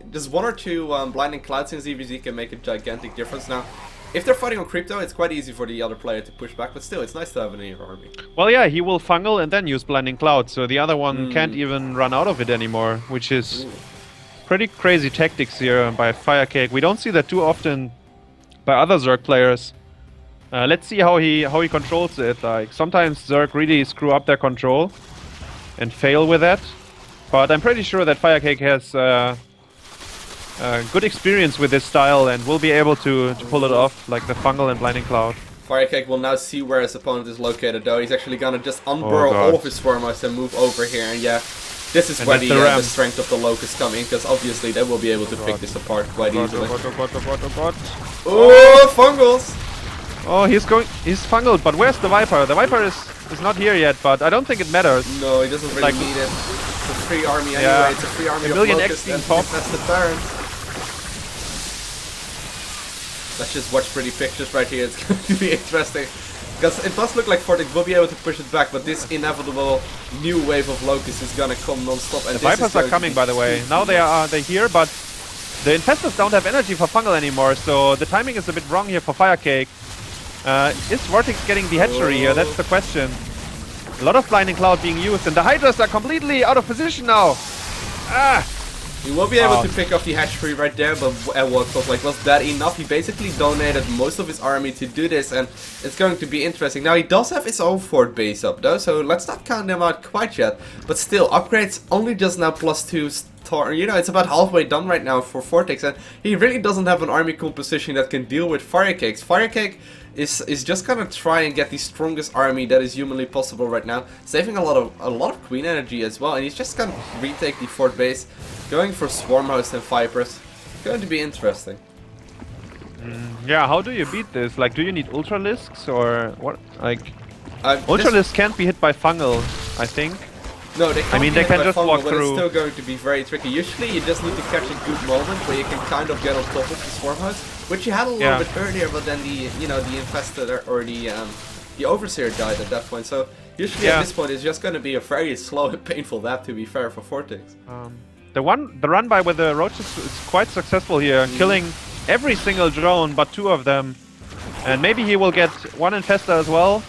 Blinding Clouds in ZVZ can make a gigantic difference now. If they're fighting on Crypto, it's quite easy for the other player to push back, but still, it's nice to have an hero army. Well, yeah, he will fungal and then use Blinding Cloud, so the other one can't even run out of it anymore, which is pretty crazy tactics here by FireCake. We don't see that too often by other Zerg players. Let's see how he controls it. Like, sometimes Zerg really screw up their control and fail with that, but I'm pretty sure that FireCake has good experience with this style and will be able to pull it off, like the fungal and Blinding Cloud. FireCake will now see where his opponent is located though. He's actually gonna just unburrow all of his Swarmers and move over here, and yeah, this is where the strength of the Locust come in, because obviously they will be able to pick this apart quite easily. Oh, Fungals! Oh, he's fungled, but where's the Viper? The Viper is not here yet, but I don't think it matters. No, he doesn't really need it. It's a free army anyway, Yeah. it's a free army A of million locusts X and being popped. infested barons. Let's just watch pretty pictures right here, it's going to be interesting. Because it does look like Vortix will be able to push it back, but this inevitable new wave of locusts is gonna come non-stop. And The Vipers are coming, by the way. Now they're here, but the Infestors don't have energy for Fungal anymore, so the timing is a bit wrong here for FireCake. Is Vortix getting the hatchery here? That's the question. A lot of Blinding Cloud being used, and the Hydras are completely out of position now. Ah! He will be able to pick up the hatchery right there, but was that enough? He basically donated most of his army to do this, and it's going to be interesting. Now, he does have his own fort base up, though, so let's not count them out quite yet. But still, upgrades only just now +2 star. You know, it's about halfway done right now for Vortix, and he really doesn't have an army composition that can deal with FireCakes. FireCake is just gonna try and get the strongest army that is humanly possible right now, saving a lot of queen energy as well, and he's just gonna retake the fort base, going for swarm hosts and vipers. Going to be interesting. Yeah, how do you beat this? Like, do you need ultralisks or what? Like, ultralisks can't be hit by fungal, I think. No, they can't. I mean, they can just walk but through. It's still going to be very tricky. Usually, you just need to catch a good moment where you can kind of get on top of the swarm host, which you had a little bit earlier, but then the infested or the overseer died at that point. So usually at this point, it's just going to be a very slow and painful lap. To be fair, for Vortix. The run by with the roaches is quite successful here, killing every single drone but 2 of them, and maybe he will get 1 infestor as well.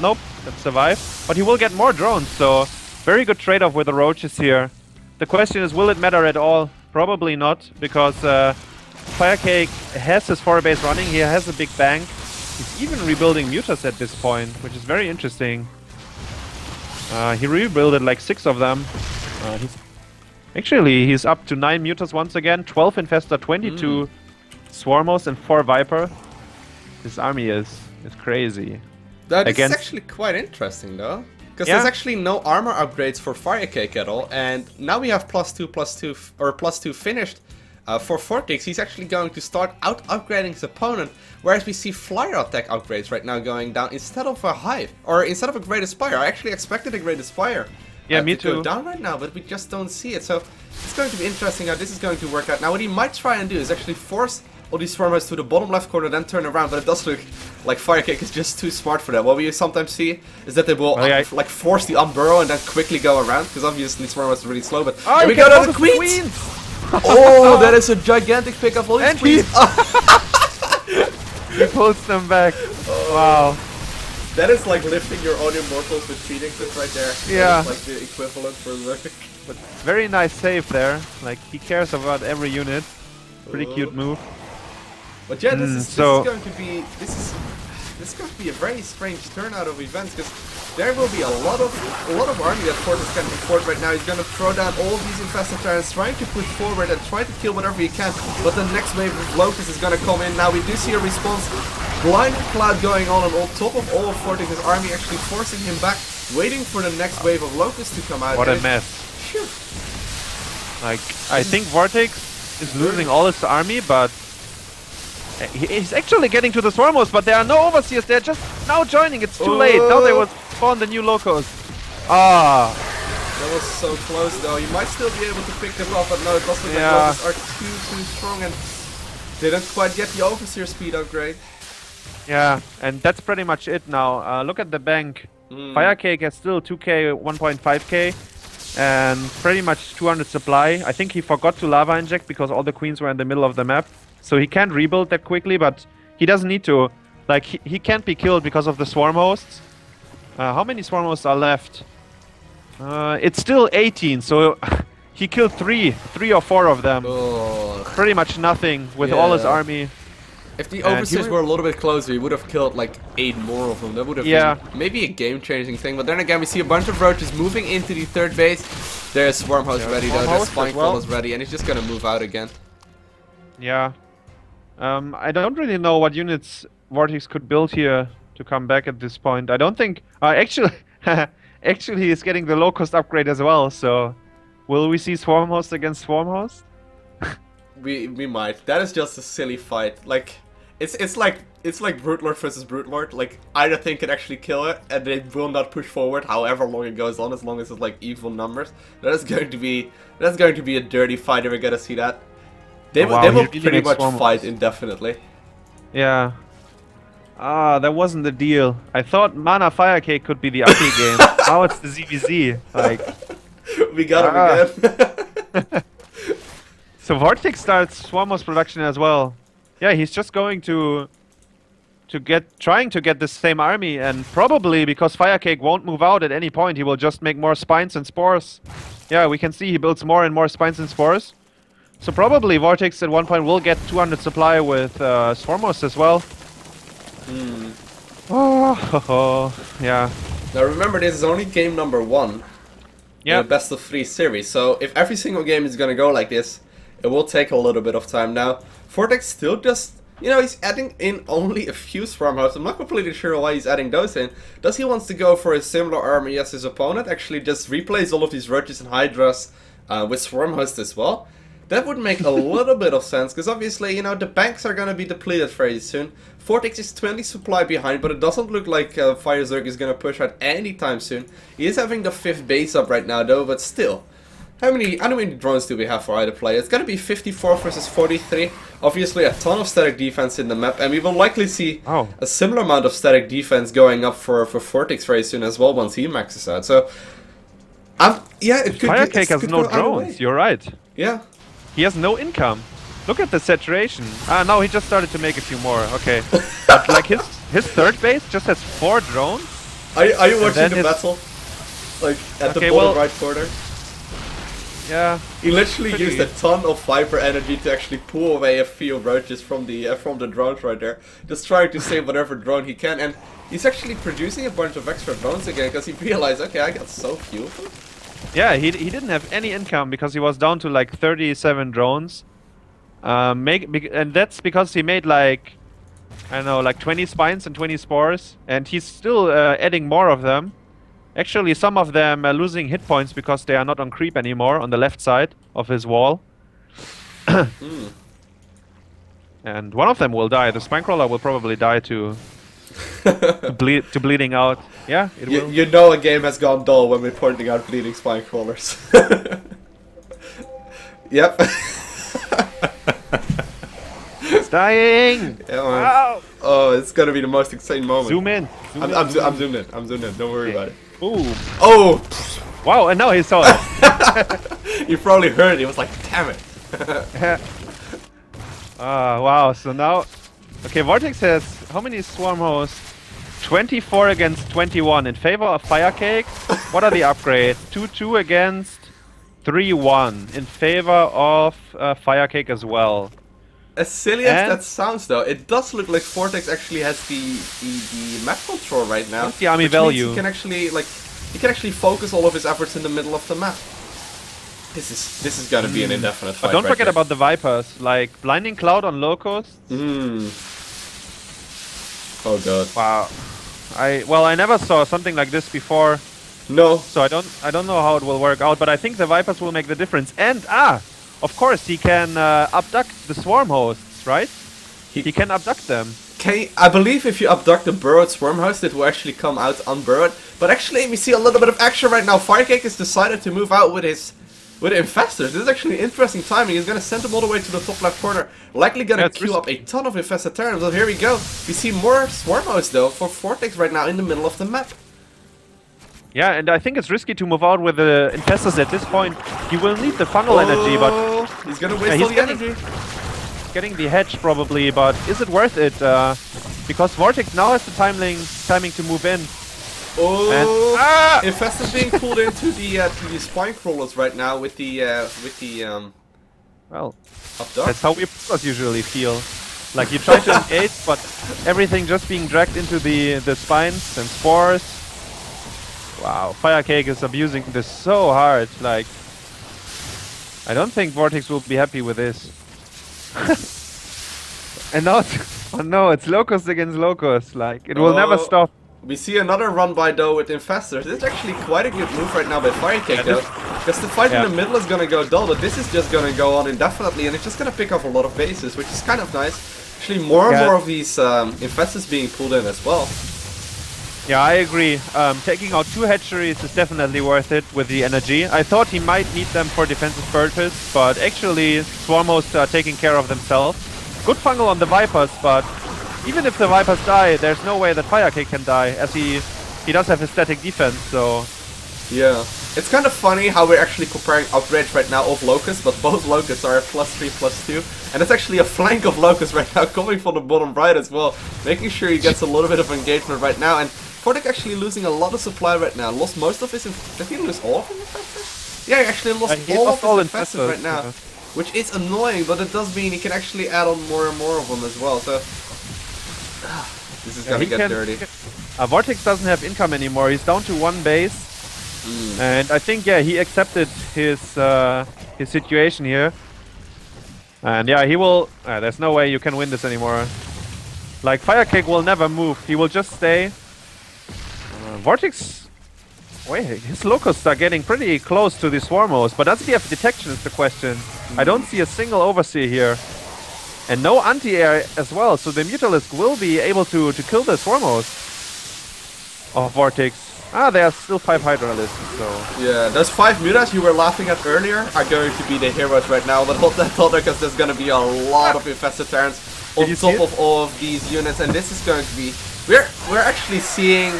Nope, that survived, but he will get more drones. So. Very good trade-off with the roaches here. The question is, will it matter at all? Probably not, because FireCake has his fort base running. He has a big bank. He's even rebuilding mutas at this point, which is very interesting. He rebuilded like 6 of them. He's up to 9 mutas once again, 12 infestor, 22 swarmos, and 4 viper. This army is crazy. That is actually quite interesting, though. Because there's actually no armor upgrades for FireCake at all, and now we have +2 finished for Vortix. He's actually going to start out upgrading his opponent, whereas we see flyer attack upgrades right now going down instead of a hive, or instead of a Great Aspire. I actually expected a Great Aspire me to too. go down right now, but we just don't see it. So it's going to be interesting how this is going to work out. Now what he might try and do is actually force all these swarmers to the bottom left corner, then turn around, but it does look like FireCake is just too smart for that. What we sometimes see is that they will like force the unburrow and then quickly go around, because obviously swarmers are really slow, but here we go to the queens! Oh, that is a gigantic pickup. All these queens! He pulls them back. Wow. That is like lifting your own immortals with phoenixes right there. Yeah. That is like the equivalent for Zerg. But very nice save there. Like, he cares about every unit. Pretty cute move. But yeah, this is going to be a very strange turnout of events, because there will be a lot of army that Vortix can afford right now. He's going to throw down all these infested terrans, trying to push forward and try to kill whatever he can. But the next wave of locusts is going to come in. Now we do see a response, blinding cloud going on top of all of Vortix's army, actually forcing him back, waiting for the next wave of locusts to come out. What a mess! Phew. Like, I think Vortix is losing all his army, but he's actually getting to the Swarmos, but there are no overseers. They're just now joining. It's too late. Now they will spawn the new Locos. That was so close, though. You might still be able to pick them up, but no, it doesn't look like Locos are too strong, and they don't quite get the overseer speed upgrade. Yeah, and that's pretty much it now. Look at the bank. FireCake has still 2k, 1.5k. And pretty much 200 supply. I think he forgot to lava inject because all the queens were in the middle of the map. So he can't rebuild that quickly, but he doesn't need to. Like, he can't be killed because of the swarm hosts. How many swarm hosts are left? It's still 18, so he killed 3 or 4 of them. Pretty much nothing with all his army. If the overseers were a little bit closer, he would have killed like 8 more of them. That would have been maybe a game-changing thing. But then again, we see a bunch of roaches moving into the third base. There's Swarm Host ready though. There's Spinefall is ready, and he's just gonna move out again. Yeah. I don't really know what units Vortix could build here to come back at this point. I don't think... actually, he's getting the low-cost upgrade as well, so... Will we see Swarm Host against Swarm Host? We might. That is just a silly fight. Like... It's like Brute Lord versus Brute Lord. Like either thing can actually kill it, and they will not push forward however long it goes on, as long as it's like even numbers. That's going to be a dirty fight. We're gonna see that. They will really pretty much fight indefinitely. Yeah. Ah, that wasn't the deal. I thought Mana FireCake could be the ugly game. Now it's the ZVZ. Like, we got him again. So Vortix starts Swarmos production as well. Yeah, he's just going trying to get the same army, and probably because FireCake won't move out at any point, he will just make more spines and spores. Yeah, we can see he builds more and more spines and spores. So probably Vortix at one point will get 200 supply with Swarmos as well. Oh, yeah. Now remember, this is only game number 1 in a best of 3 series, so if every single game is gonna go like this, it will take a little bit of time. Now, Vortix still just, you know, he's adding in only a few Swarm Hosts. I'm not completely sure why he's adding those in. Does he wants to go for a similar army as his opponent? Actually just replace all of these Roaches and Hydras with Swarm Hosts as well? That would make a little bit of sense, because obviously, you know, the banks are gonna be depleted very soon. Vortix is 20 supply behind, but it doesn't look like FireZerg is gonna push out anytime soon. He is having the 5th base up right now though, but still. How many drones do we have for either player? It's gonna be 54 versus 43. Obviously a ton of static defense in the map, and we will likely see a similar amount of static defense going up for Vortix very soon as well once he maxes out. So, yeah, it could FireCake has no drones, you're right. Yeah. He has no income. Look at the saturation. Ah, no, he just started to make a few more. Okay. But like his 3rd base just has 4 drones. Are you watching the battle? Like at the bottom right corner? Yeah. He literally used a ton of Viper energy to actually pull away a few roaches from the drones right there. Just trying to save whatever drone he can, and he's actually producing a bunch of extra drones again because he realized, okay, I got so few of them. Yeah, he didn't have any income because he was down to like 37 drones. And that's because he made like, I don't know, like 20 spines and 20 spores, and he's still adding more of them. Actually, some of them are losing hit points because they are not on creep anymore on the left side of his wall. And one of them will die. The Spinecrawler will probably die to bleeding out. Yeah, it will. You know a game has gone dull when we're pointing out bleeding Spinecrawlers. Yep. It's dying! Yeah, wow. Oh, it's gonna be the most insane moment. Zoom in. I'm zoomed in. I'm zoomed in. Don't worry about it. Ooh. Oh! Wow, and now he saw it. You probably heard it. He was like, damn it. Wow, so now... Okay, Vortix has how many Swarm Hosts? 24 against 21 in favor of FireCake. What are the upgrades? 2-2 against 3-1 in favor of FireCake as well. As silly as that sounds, though, it does look like Vortix actually has the map control right now. What's the army value? He can actually focus all of his efforts in the middle of the map. This is gonna be an indefinite fight. But don't forget about the Vipers, like Blinding Cloud on Lowkos. Oh god. Wow. I never saw something like this before. No. So I don't know how it will work out, but I think the Vipers will make the difference. And of course he can abduct the Swarm Hosts, right? He can abduct them. I believe if you abduct the burrowed Swarm Host, it will actually come out unburrowed. But actually, we see a little bit of action right now. FireCake has decided to move out with the Infestors. This is actually interesting timing. He's gonna send them all the way to the top left corner. Likely gonna queue up a ton of Infested Terrans. So here we go. We see more Swarm Hosts though for Vortix right now in the middle of the map. Yeah, and I think it's risky to move out with the Infestors at this point. He will need the funnel energy, but... He's gonna waste all the energy. Getting the hedge probably, but is it worth it? Because Vortix now has the timing to move in. Oh! Infestors being pulled into the spine crawlers right now with the well, abduct. That's how we usually feel. Like you try to engage, but everything just being dragged into the spines and spores. Wow, FireCake is abusing this so hard. Like, I don't think Vortix will be happy with this. And now, oh no, it's Locust against Locust. Like, it will never stop. We see another run by though with Infestors. This is actually quite a good move right now by FireCake though. Because the fight in the middle is gonna go dull, but this is just gonna go on indefinitely, and it's just gonna pick up a lot of bases, which is kind of nice. Actually, more and more of these infestors being pulled in as well. Yeah, I agree. Taking out 2 hatcheries is definitely worth it with the energy. I thought he might need them for defensive purpose, but actually Swarmos are taking care of themselves. Good fungal on the Vipers, but even if the Vipers die, there's no way that FireCake can die, as he does have his static defense, so... Yeah. It's kind of funny how we're actually comparing Outrage right now of Locust, but both Locusts are at +3, +2. And it's actually a flank of Locust right now coming from the bottom right as well, making sure he gets a little bit of engagement right now. And Vortix actually losing a lot of supply right now. Lost most of his... Did he lose all of his infestors? Yeah, he actually lost all of his infestors right now. Which is annoying, but it does mean he can actually add on more and more of them as well, so... this is gonna get dirty. Vortix doesn't have income anymore, he's down to 1 base. And I think, yeah, he accepted his situation here. And yeah, he will... there's no way you can win this anymore. Like, FireCake will never move, he will just stay. Vortix... Wait, his Locusts are getting pretty close to the Swarmos, but does he have detection is the question. I don't see a single Overseer here. And no anti-air as well, so the Mutalisk will be able to kill the Swarmos of Vortix. Ah, there are still 5 Hydralisks, so... Yeah, those 5 Mutas you were laughing at earlier are going to be the heroes right now, but hold that thought because there's going to be a lot of infested Terrans on top of all of these units, and this is going to be... We're actually seeing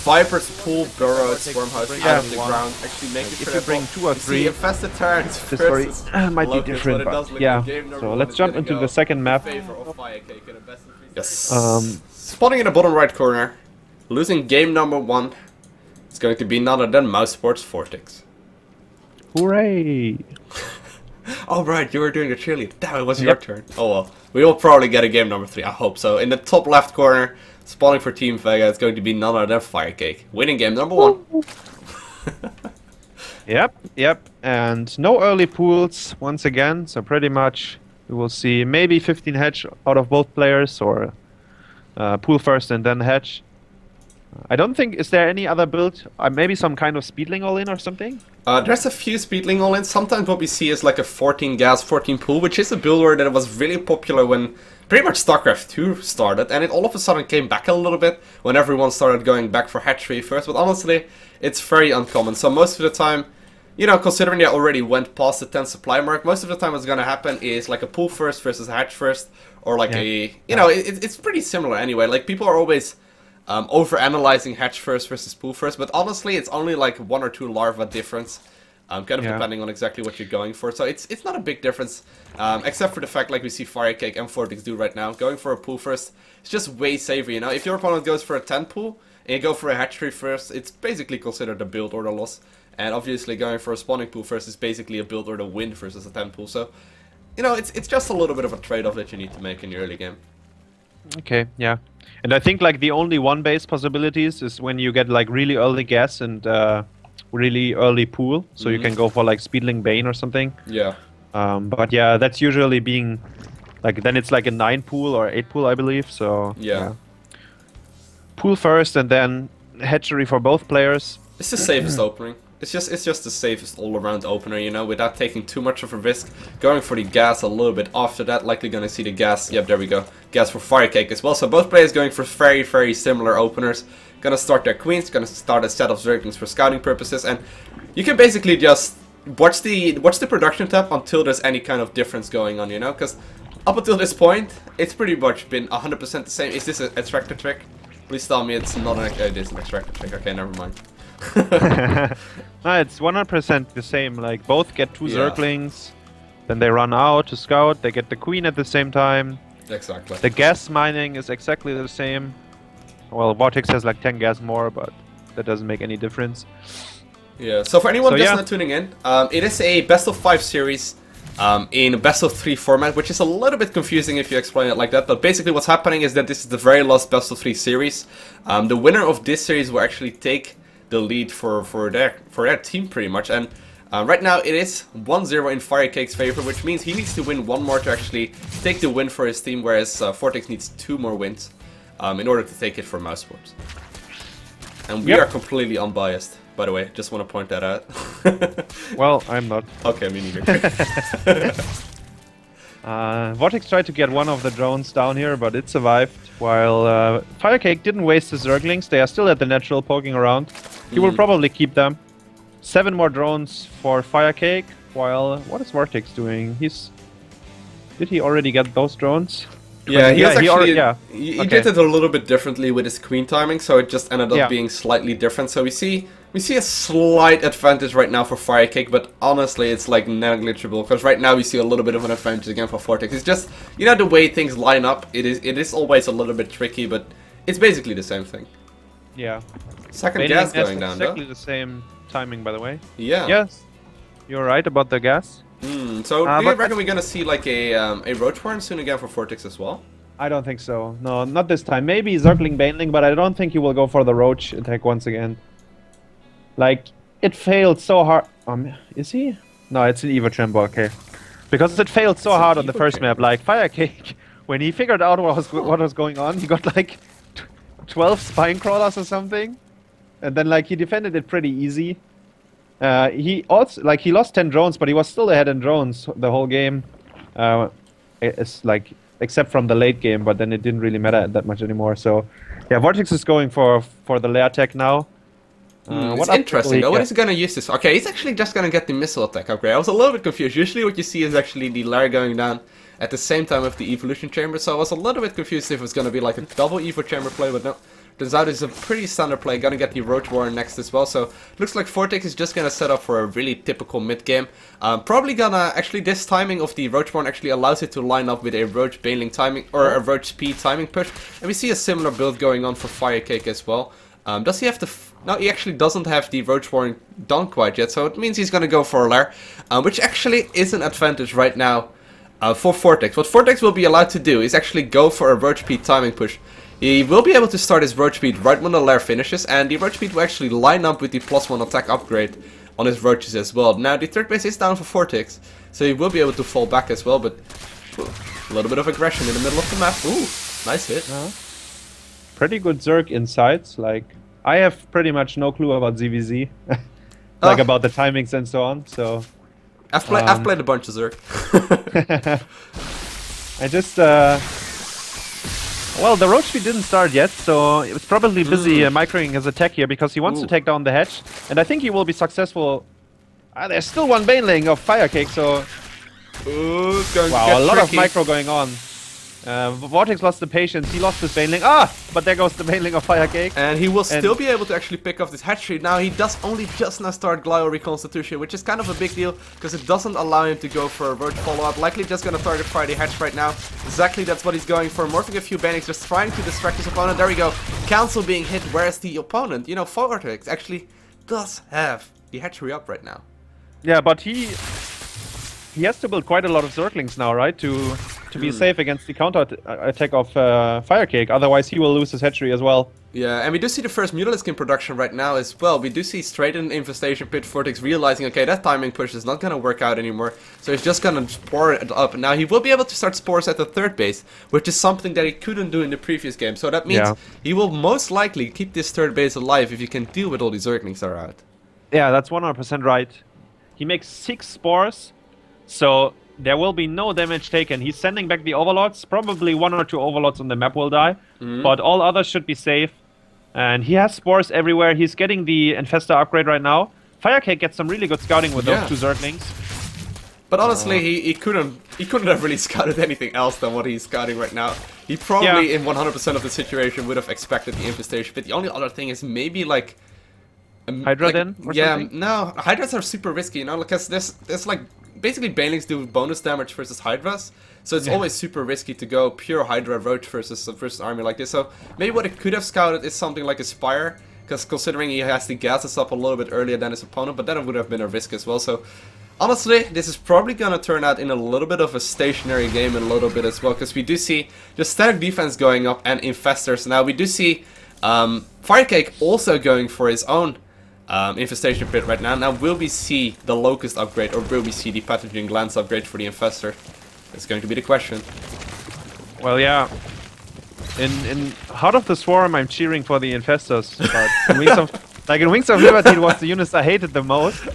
Vipers pull burrows, Swarmhouse out of the ground, actually make it. If you bring 2 or 3 infested Terrans versus might be different, but yeah. So let's jump into the second map. Yes. Spawning in the bottom right corner, losing game number 1. It's going to be none other than Mouseports Vortix. Hooray! Oh right, you were doing the cheerlead. Damn, it was your turn. Oh well. We will probably get a game number 3, I hope so. In the top left corner, spawning for Team Vega, it's going to be none other than FireCake. Winning game number 1. Yep. And no early pools once again, so pretty much we will see maybe 15 hatch out of both players, or pool first and then hatch. I don't think... Is there any other build? Maybe some kind of Speedling all-in or something? There's a few Speedling all-in. Sometimes what we see is like a 14 gas, 14 pool, which is a build order that was really popular when pretty much StarCraft II started, and it all of a sudden came back a little bit when everyone started going back for hatchery first, but honestly, it's very uncommon. So most of the time, you know, considering they already went past the 10 supply mark, most of the time what's going to happen is like a pool first versus a hatch first, or like a... You know, it's pretty similar anyway. Like, people are always... over-analyzing hatch first versus pool first, but honestly it's only like 1 or 2 larva difference, kind of depending on exactly what you're going for, so it's not a big difference, except for the fact like we see FireCake and Vortix do right now. Going for a pool first, it's just way safer, you know. If your opponent goes for a 10 pool and you go for a hatchery first, it's basically considered a build order loss, and obviously going for a spawning pool first is basically a build order win versus a 10 pool, so you know, it's just a little bit of a trade-off that you need to make in the early game. Okay, yeah. And I think like the only 1 base possibilities is when you get like really early gas and really early pool, so you can go for like Speedling Bane or something. Yeah. But yeah, that's usually being like, then it's like a 9 pool or 8 pool, I believe. So yeah. Pool first and then hatchery for both players. It's the safest opening. It's just the safest all-around opener, you know, without taking too much of a risk. Going for the gas a little bit after that, likely gonna see the gas. Yep, there we go. Gas for FireCake as well. So both players going for very, very similar openers. Gonna start their queens, gonna start a set of zerglings for scouting purposes, and you can basically just watch the production tab until there's any kind of difference going on, you know, because up until this point, it's pretty much been 100% the same. Is this an extractor trick? Please tell me it's not an, it is an extractor trick. Okay, never mind. No, it's 100% the same. Like, both get 2 zerglings, then they run out to scout, they get the queen at the same time. Exactly. The gas mining is exactly the same. Well, Vortix has like 10 gas more, but that doesn't make any difference. Yeah, so for anyone just not tuning in, it is a best of 5 series in a best of 3 format, which is a little bit confusing if you explain it like that, but basically what's happening is that this is the very last best of 3 series. The winner of this series will actually take the lead for their team pretty much, and right now it is 1-0 in FireCake's favor, which means he needs to win 1 more to actually take the win for his team, whereas Vortix needs 2 more wins in order to take it for Mouseports. And we are completely unbiased. by the way. Just want to point that out. Well, I'm not. Okay, me neither. Vortix tried to get one of the drones down here, but it survived. While FireCake didn't waste his Zerglings. They are still at the natural, poking around. He will probably keep them. 7 more drones for FireCake. While what is Vortix doing? Did he already get those drones? Yeah, he okay. did it a little bit differently with his queen timing, so it just ended up being slightly different. So we see a slight advantage right now for FireCake, but honestly, it's like negligible because right now we see a little bit of an advantage again for Vortix. It's just, you know, the way things line up. It is always a little bit tricky, but it's basically the same thing. Yeah. Second gas going down, though. Exactly the same timing, by the way. Yeah. Yes. You're right about the gas. So do you reckon we're gonna see like a Roach Warren soon again for Vortix as well? I don't think so. No, not this time. Maybe Zergling Baneling, but I don't think he will go for the Roach attack once again. Like, it failed so hard. Is he? No, it's an Evo Chamber, okay. Because it failed so hard on the first map. Like, FireCake, when he figured out what was going on, he got like 12 Spine Crawlers or something. And then like he defended it pretty easy. He lost 10 drones, but he was still ahead in drones the whole game. It's like, except from the late game, but then it didn't really matter that much anymore. So, yeah, Vortix is going for the lair attack now. It's interesting though. What is he gonna use this? Okay, he's actually just gonna get the missile attack upgrade. I was a little bit confused. Usually what you see is actually the lair going down at the same time with the evolution chamber. So I was a little bit confused if it was gonna be like a double evo chamber play, but no. Turns out it's a pretty standard play. Gonna get the Roach Warren next as well. So looks like Vortix is just gonna set up for a really typical mid game. Probably gonna actually this timing of the Roach Warren actually allows it to line up with a Roach Baneling timing or a Roach Speed timing push. And we see a similar build going on for FireCake as well. Does he have the? No, he actually doesn't have the Roach Warren done quite yet. So it means he's gonna go for a lair, which actually is an advantage right now for Vortix. What Vortix will be allowed to do is actually go for a Roach Speed timing push. He will be able to start his Roach Speed right when the lair finishes, and the Roach Speed will actually line up with the +1 attack upgrade on his Roaches as well. Now the third base is down for Vortix, so he will be able to fall back as well, but a little bit of aggression in the middle of the map. Ooh, nice hit. Pretty good Zerg insights, like, I have pretty much no clue about ZVZ, like about the timings and so on, so... I've played a bunch of Zerg. I just, well, the Roach Speed didn't start yet, so it was probably busy microing his attack here because he wants to take down the hedge, and I think he will be successful. There's still one Baneling of FireCake, so... wow, a lot of micro going on. Vortix lost the patience, he lost his Baneling. But there goes the Baneling of FireCake. And he will still be able to actually pick off this hatchery. Now he does only just now start Glio Reconstitution, which is kind of a big deal because it doesn't allow him to go for a Roach follow-up. Likely just going to target Friday Hatch right now. Exactly, that's what he's going for. Morphing a few Banings, just trying to distract his opponent. There we go. Council being hit, whereas the opponent, you know, Vortix actually does have the hatchery up right now. Yeah, but he has to build quite a lot of Zerglings now, right? To be safe against the counter attack of FireCake, otherwise he will lose his hatchery as well. Yeah, and we do see the first Mutalisk in production right now as well. We do see straight in Infestation Pit Vortix realizing, okay, that timing push is not going to work out anymore, so he's just going to spore it up. Now he will be able to start spores at the third base, which is something that he couldn't do in the previous game, so that means he will most likely keep this third base alive if he can deal with all these Zerglings that are out. Yeah, that's 100% right. He makes 6 spores, so there will be no damage taken. He's sending back the Overlords. Probably 1 or 2 Overlords on the map will die. But all others should be safe. And he has spores everywhere. He's getting the Infestor upgrade right now. FireCake gets some really good scouting with those 2 Zerglings. But honestly, he couldn't have really scouted anything else than what he's scouting right now. He probably, in 100% of the situation, would have expected the Infestation. But the only other thing is maybe like... Hydra then? Or something? No. Hydras are super risky, you know, because there's like... Basically, Banelings do bonus damage versus Hydras, so it's always super risky to go pure Hydra Roach versus army like this. So maybe what it could have scouted is something like a Spire, because considering he has the gases up a little bit earlier than his opponent, but that would have been a risk as well. So honestly, this is probably gonna turn out in a little bit of a stationary game in a little bit as well, because we do see just static defense going up and Infestors. Now we do see FireCake also going for his own Infestation Pit right now. Now will we see the Locust upgrade or will we see the Pathogen Glands upgrade for the Infestor? That's going to be the question. Well, yeah. In Heart of the Swarm I'm cheering for the Infestors, but Like in Wings of Liberty, it was the units I hated the most.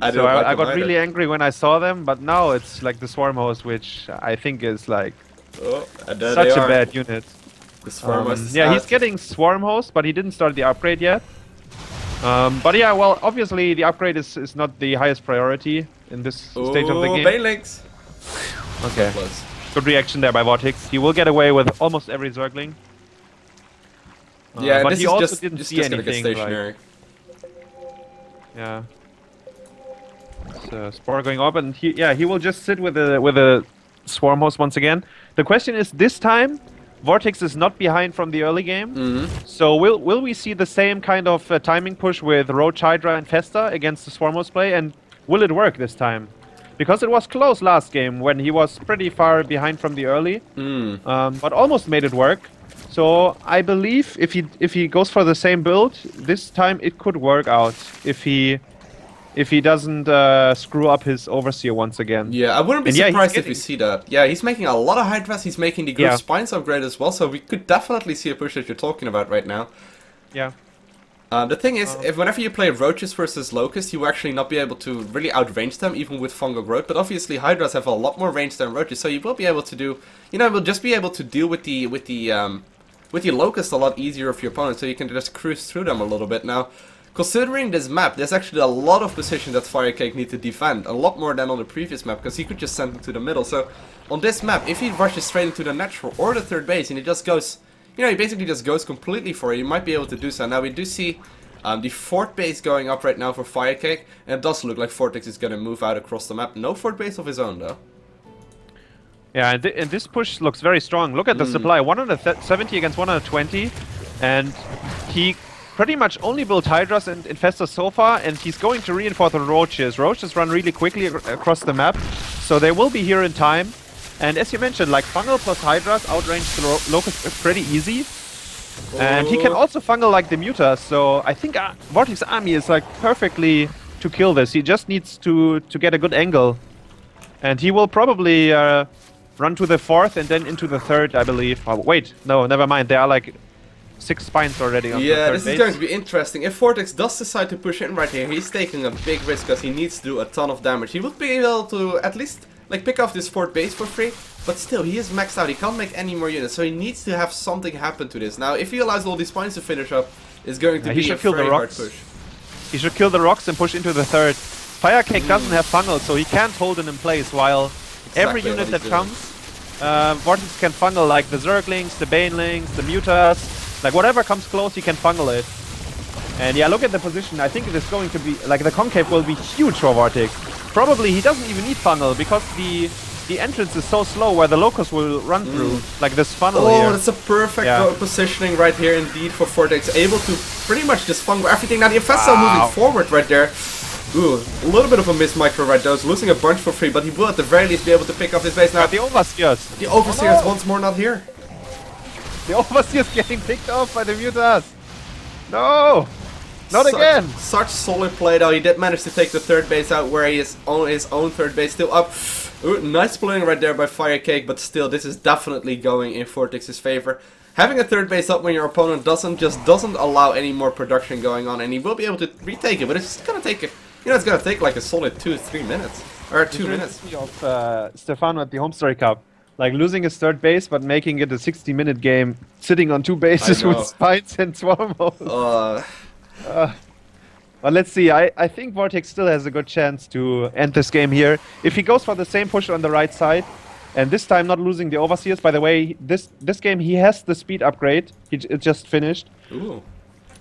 I got really angry when I saw them, but now it's like the Swarm Host, which I think is like such a bad unit. The Swarm Host yeah, he's getting Swarm Host, but he didn't start the upgrade yet. But yeah, well, obviously the upgrade is not the highest priority in this stage of the game. Banelinks. Okay. Good reaction there by Vortix. He will get away with almost every Zergling. Yeah, but this he is also just, didn't see anything. Gonna get stationary. Yeah. Spore going up, and he will just sit with a Swarm Host once again. The question is, this time Vortix is not behind from the early game, so will we see the same kind of timing push with Roach, Hydra, and Festa against the Swarm Host play, and will it work this time? Because it was close last game when he was pretty far behind from the early, but almost made it work. So I believe if he goes for the same build this time, it could work out if he doesn't screw up his Overseer once again. Yeah, I wouldn't be surprised if we see that. Yeah, he's making a lot of Hydras, he's making the group Spines upgrade as well, so we could definitely see a push that you're talking about right now. Yeah. The thing is, whenever you play Roaches versus Locusts, you will actually not be able to really outrange them, even with Fungal Growth, but obviously Hydras have a lot more range than Roaches, so you will be able to do, we'll just be able to deal with the Locust a lot easier of your opponent, so you can just cruise through them a little bit. Now, considering this map, there's actually a lot of positions that FireCake need to defend, a lot more than on the previous map, because he could just send them to the middle. So, on this map, if he rushes straight into the natural or the third base, and he just goes, he basically just goes completely for it, you might be able to do so. Now, we do see the fourth base going up right now for FireCake, and it does look like Vortix is going to move out across the map. No fourth base of his own, though. Yeah, and this push looks very strong. Look at the supply, 170 against 120, and he pretty much only built Hydras and Infestors so far, and he's going to reinforce the Roaches. Roaches run really quickly across the map, so they will be here in time. And as you mentioned, like Fungal plus Hydras outrange the Locust pretty easy. And he can also Fungal like the Mutas, so I think Vortix army is like perfectly to kill this. He just needs to get a good angle. And he will probably run to the fourth and then into the third, I believe. Oh, wait, no, never mind. There are like 6 spines already on the third this is going to be interesting. If Vortix does decide to push in right here, he's taking a big risk because he needs to do a ton of damage. He would be able to at least like pick off this fourth base for free, but still, he is maxed out. He can't make any more units, so he needs to have something happen to this. Now, if he allows all these spines to finish up, it's going to be a very hard push. He should kill the rocks and push into the third. FireCake doesn't have Fungal, so he can't hold it in place, while every unit that comes, Vortix can Fungal, like the Zerglings, the Banelings, the Mutas, like whatever comes close, he can Fungal it. And yeah, look at the position. I think it is going to be, like the concave will be huge for Vortix. Probably he doesn't even need Fungal, because the entrance is so slow where the Locust will run through, like this funnel here. Oh, that's a perfect positioning right here indeed for Vortix. Able to pretty much just Fungal everything. Now the Infestor moving forward right there. Ooh, a little bit of a miss micro right there. He's losing a bunch for free, but he will at the very least be able to pick up his base now. The Overseers. The Overseers once more not here. The Overseers getting picked off by the Mutas. No! Not again! Such solid play though. He did manage to take the third base out where he is on his own third base still up. Ooh, nice playing right there by FireCake, but still this is definitely going in Vortix's favor. Having a third base up when your opponent doesn't allow any more production going on, and he will be able to retake it, but it's gonna take it's gonna take like a solid 2-3 minutes. Or 2 minutes. Of Stefano at the Home Story Cup. Like losing his third base, but making it a 60-minute game, sitting on 2 bases with Spines and Swarm Host. But let's see, I think Vortix still has a good chance to end this game here. If he goes for the same push on the right side, and this time not losing the Overseers. By the way, this game he has the speed upgrade. It just finished. Ooh.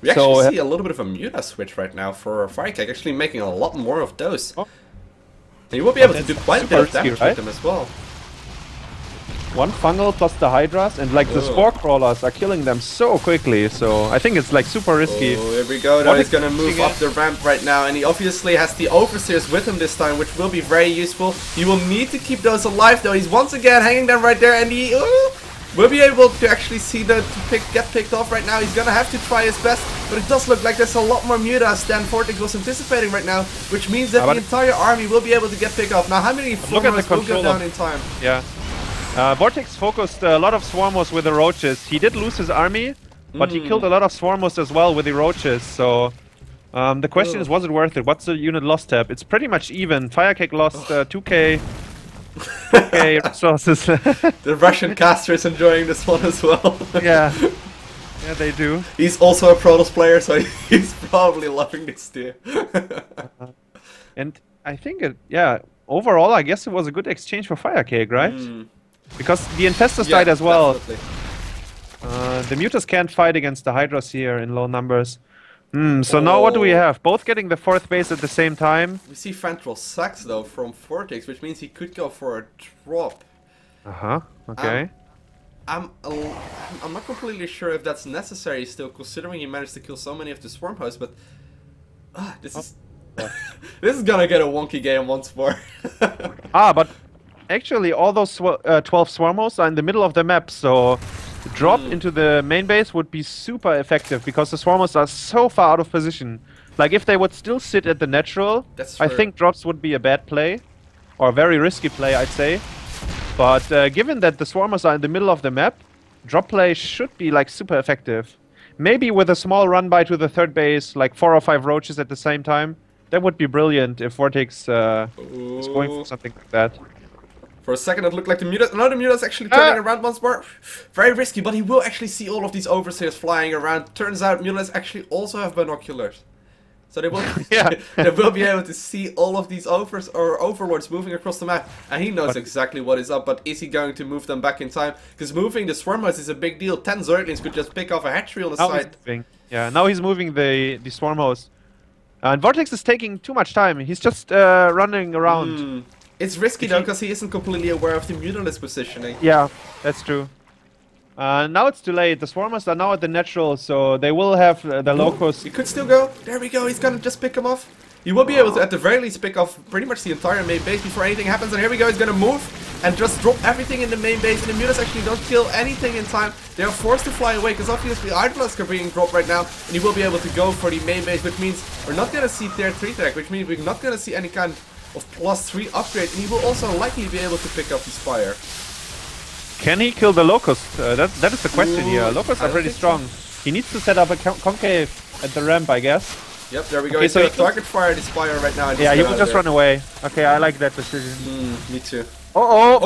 We actually see a little bit of a Muta switch right now for FireCake, actually making a lot more of those. Oh. And you will be able to do quite a bit of damage with them as well. 1 Fungal plus the Hydras, and like the Spore Crawlers are killing them so quickly, so I think it's like super risky. Oh, here we go, though. He's gonna move up the ramp right now, and he obviously has the Overseers with him this time, which will be very useful. He will need to keep those alive, though. He's once again hanging them right there, and he will be able to actually see the get picked off right now. He's gonna have to try his best, but it does look like there's a lot more Mutas than Vortix was anticipating right now, which means that the entire army will be able to get picked off. Now, how many Flormers will go down in time? Yeah. Vortix focused a lot of Swarmers with the Roaches. He did lose his army, but he killed a lot of swarmers as well with the roaches, so... the question is, was it worth it? What's the unit loss tab? It's pretty much even. FireCake lost 2k resources. The Russian caster is enjoying this one as well. Yeah. Yeah, they do. He's also a Protoss player, so he's probably loving this too. And I think overall, I guess it was a good exchange for FireCake, right? Because the Infestors died as well. The Mutas can't fight against the Hydras here in low numbers. So now what do we have? Both getting the 4th base at the same time. We see Fantrol sacks though from Vortix, which means he could go for a drop. Okay. I'm not completely sure if that's necessary still, considering he managed to kill so many of the Swarm hosts, but this is this is gonna get a wonky game once more. But actually all those 12 Swarm hosts are in the middle of the map, so drop into the main base would be super effective because the Swarmers are so far out of position. Like if they would still sit at the natural, I think drops would be a bad play. Or a very risky play, I'd say. But given that the Swarmers are in the middle of the map, drop play should be like super effective. Maybe with a small run by to the 3rd base, like 4 or 5 roaches at the same time. That would be brilliant if Vortix is going for something like that. For a second it looked like the Mutas. No, the Mutas actually turning around once more. Very risky, but he will actually see all of these overseers flying around. Turns out Mutas actually also have binoculars. So they will, they will be able to see all of these overlords moving across the map. And he knows exactly what is up, but is he going to move them back in time? Because moving the Swarm host is a big deal. 10 Zerglings could just pick off a hatchery on the side. Yeah, now he's moving the Swarm host. And Vortix is taking too much time. He's just running around. It's risky though, because he isn't completely aware of the Mutalist positioning. Yeah, that's true. Now it's too late. The Swarmers are now at the natural, so they will have the Locos. He could still go. There we go. He's gonna just pick him off. He will be able to, at the very least, pick off pretty much the entire main base before anything happens. And here we go. He's gonna move and just drop everything in the main base. And the Mutas actually don't kill anything in time. They are forced to fly away because obviously Idolus are being dropped right now. And he will be able to go for the main base, which means we're not gonna see tier 3 tech, which means we're not gonna see any kind of +3 upgrade, and he will also likely be able to pick up his fire. Can he kill the Locust? That is the question here. Locusts are pretty strong. He needs to set up a concave at the ramp, I guess. Yep, there we go. Okay, so he target fire this fire right now. And yeah, he will just run away. Okay, I like that decision. Me too. Oh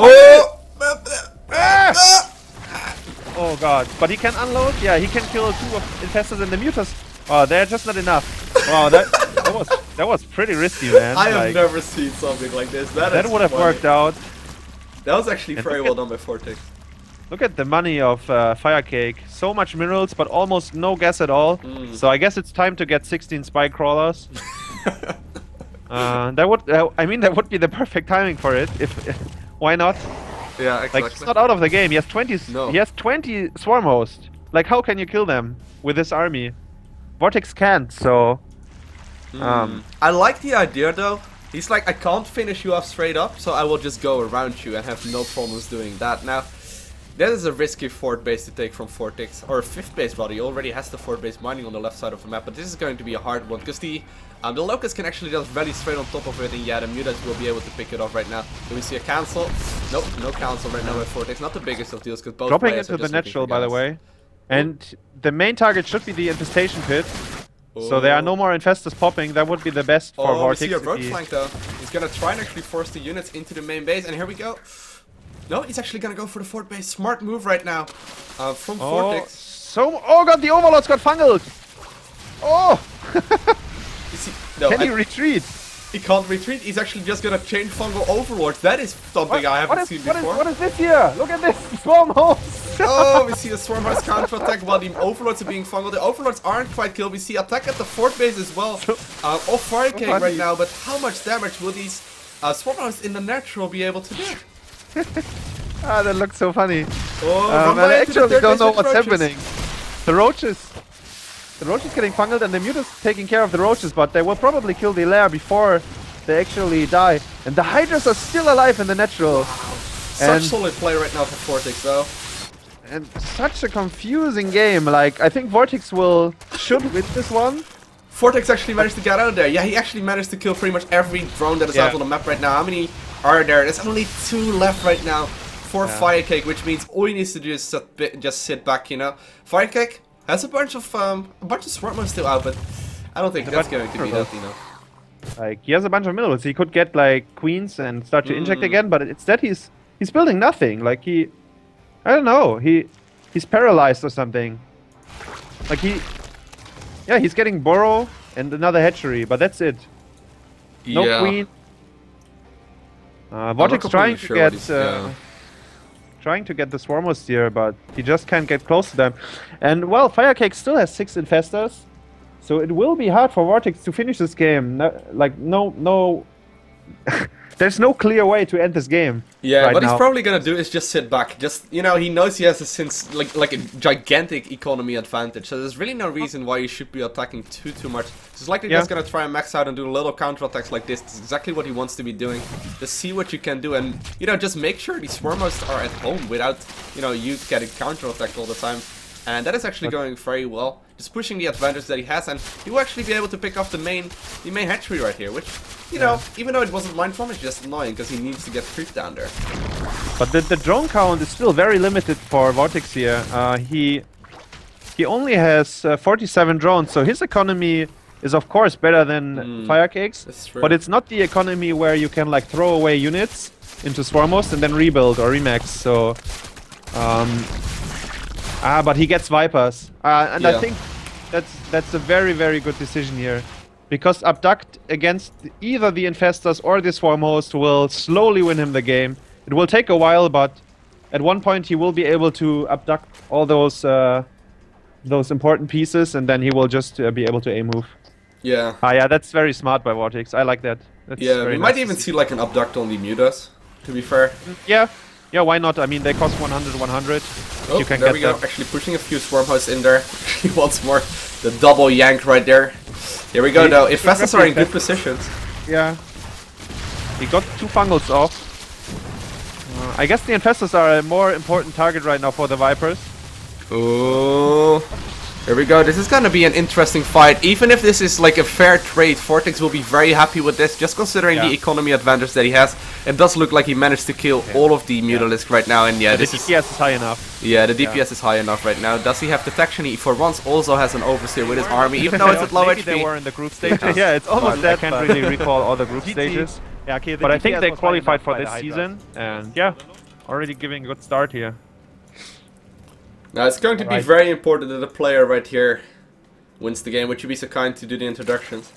god, but he can unload? Yeah, he can kill 2 of Infestors and the Mutas. Oh, they're just not enough. Wow, that was pretty risky, man. I have never seen something like this. That would have worked out. That was actually very well done by Vortix. Look at the money of FireCake. So much minerals, but almost no gas at all. So I guess it's time to get 16 spy crawlers. That would, I mean, that would be the perfect timing for it. Why not? Yeah, exactly. Like, he's not out of the game. He has 20. No. He has 20 swarm hosts. Like, how can you kill them with this army? Vortix can't. So. I like the idea though. He's like, I can't finish you off straight up, so I will just go around you and have no problems doing that. Now, that is a risky 4th base to take from Vortix, or 5th base rather. He already has the 4th base mining on the left side of the map, but this is going to be a hard one, because the Locusts can actually just rally straight on top of it, and yeah, the Mutas will be able to pick it off right now. Do we see a cancel? Nope, no cancel right now with Vortix. Not the biggest of deals, because both dropping into the natural, by the way. And the main target should be the infestation pit. So there are no more infestors popping. That would be the best for Vortix. We see a rogue flank though. He's gonna try and actually force the units into the main base, and here we go. No, he's actually gonna go for the 4th base. Smart move right now from Vortix. Oh god, the overlords got fungled. Oh! Can he retreat? He can't retreat. He's actually just gonna chain fungal overlords. That is something I haven't seen before. What is this here? Look at this swarm host. Oh, we see the swarm host counter attack while the overlords are being fungled. The overlords aren't quite killed. We see attack at the 4th base as well. Off FireCake right now, but how much damage will these swarm hosts in the natural be able to do? That looks so funny. I actually don't know what's happening. The roaches getting fungled and the Mutas taking care of the roaches, but they will probably kill the lair before they actually die. And the Hydras are still alive in the natural. Such solid play right now for Vortix though. And such a confusing game. Like, I think Vortix should win this one. Vortix actually managed to get out of there. Yeah, he actually managed to kill pretty much every drone that is out on the map right now. How many are there? There's only 2 left right now for FireCake, which means all he needs to do is just sit back, you know. FireCake, Has a bunch of swarmers still out, but I don't think that's going to be that, you know. Like, he has a bunch of minerals. He could get like queens and start to inject again, but instead he's building nothing. Like I don't know, he's paralyzed or something. Like he's getting burrow and another hatchery, but that's it. No queen. Vortix trying to get the swarmers here, but he just can't get close to them. And well, FireCake still has 6 infestors, so it will be hard for Vortix to finish this game. No, there's no clear way to end this game. Yeah, what he's probably gonna do is just sit back. Just, you know, he knows he has like a gigantic economy advantage, so there's really no reason why he should be attacking too much. He's likely just gonna try and max out and do little counterattacks like this. It's exactly what he wants to be doing. Just see what you can do, and you know, just make sure these swarmers are at home without, you know, you getting counterattacked all the time. And that is actually going very well. Just pushing the advantage that he has, and he will actually be able to pick off the main hatchery right here, which, you know, even though it wasn't mine from, it's just annoying because he needs to get creep down there. But the drone count is still very limited for Vortix here. He only has 47 drones, so his economy is of course better than FireCake's. That's true. But it's not the economy where you can like throw away units into swarmers and then rebuild or remax. So. But he gets Vipers, and I think that's a very, very good decision here, because Abduct against either the Infestors or the Swarm Host will slowly win him the game. It will take a while, but at one point he will be able to abduct all those important pieces, and then he will just be able to A-move. Yeah. Yeah, that's very smart by Vortix. I like that. That's we might even see like an Abduct on the Mutas, to be fair. Yeah, why not? I mean, they cost 100. Oh, you can there we go. Actually pushing a few swarm hosts in there. He wants more. The double yank right there. Here we go, though. Infestors are in good positions. Yeah. He got 2 fungals off. I guess the Infestors are a more important target right now for the Vipers. Oh. Here we go. This is gonna be an interesting fight. Even if this is like a fair trade, Vortix will be very happy with this, just considering the economy advantage that he has. It does look like he managed to kill all of the Mutalisk right now, and this the DPS is high enough. Yeah, the DPS is high enough right now. Does he have detection? He for once also has an oversteer with his army, even though it's at low HP. They were in the group stages. Yeah, it's almost dead. I can't really recall all the group stages. Yeah, okay, but I think they qualified for this season, and yeah, already giving a good start here. Now it's going to be very important that the player right here wins the game. Would you be so kind to do the introductions?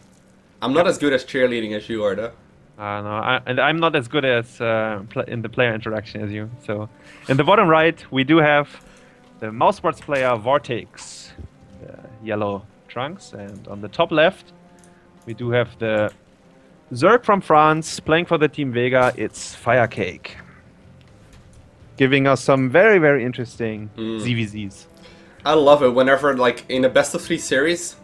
I'm not as good as cheerleading as you are, though. No, and I'm not as good as in the player interaction as you. So, in the bottom right, we do have the Mouseports player Vortix, the yellow trunks, and on the top left, we do have the Zerg from France playing for the team Vega. It's FireCake, giving us some very, very interesting ZVZs. I love it whenever, like, in a best-of-3 series,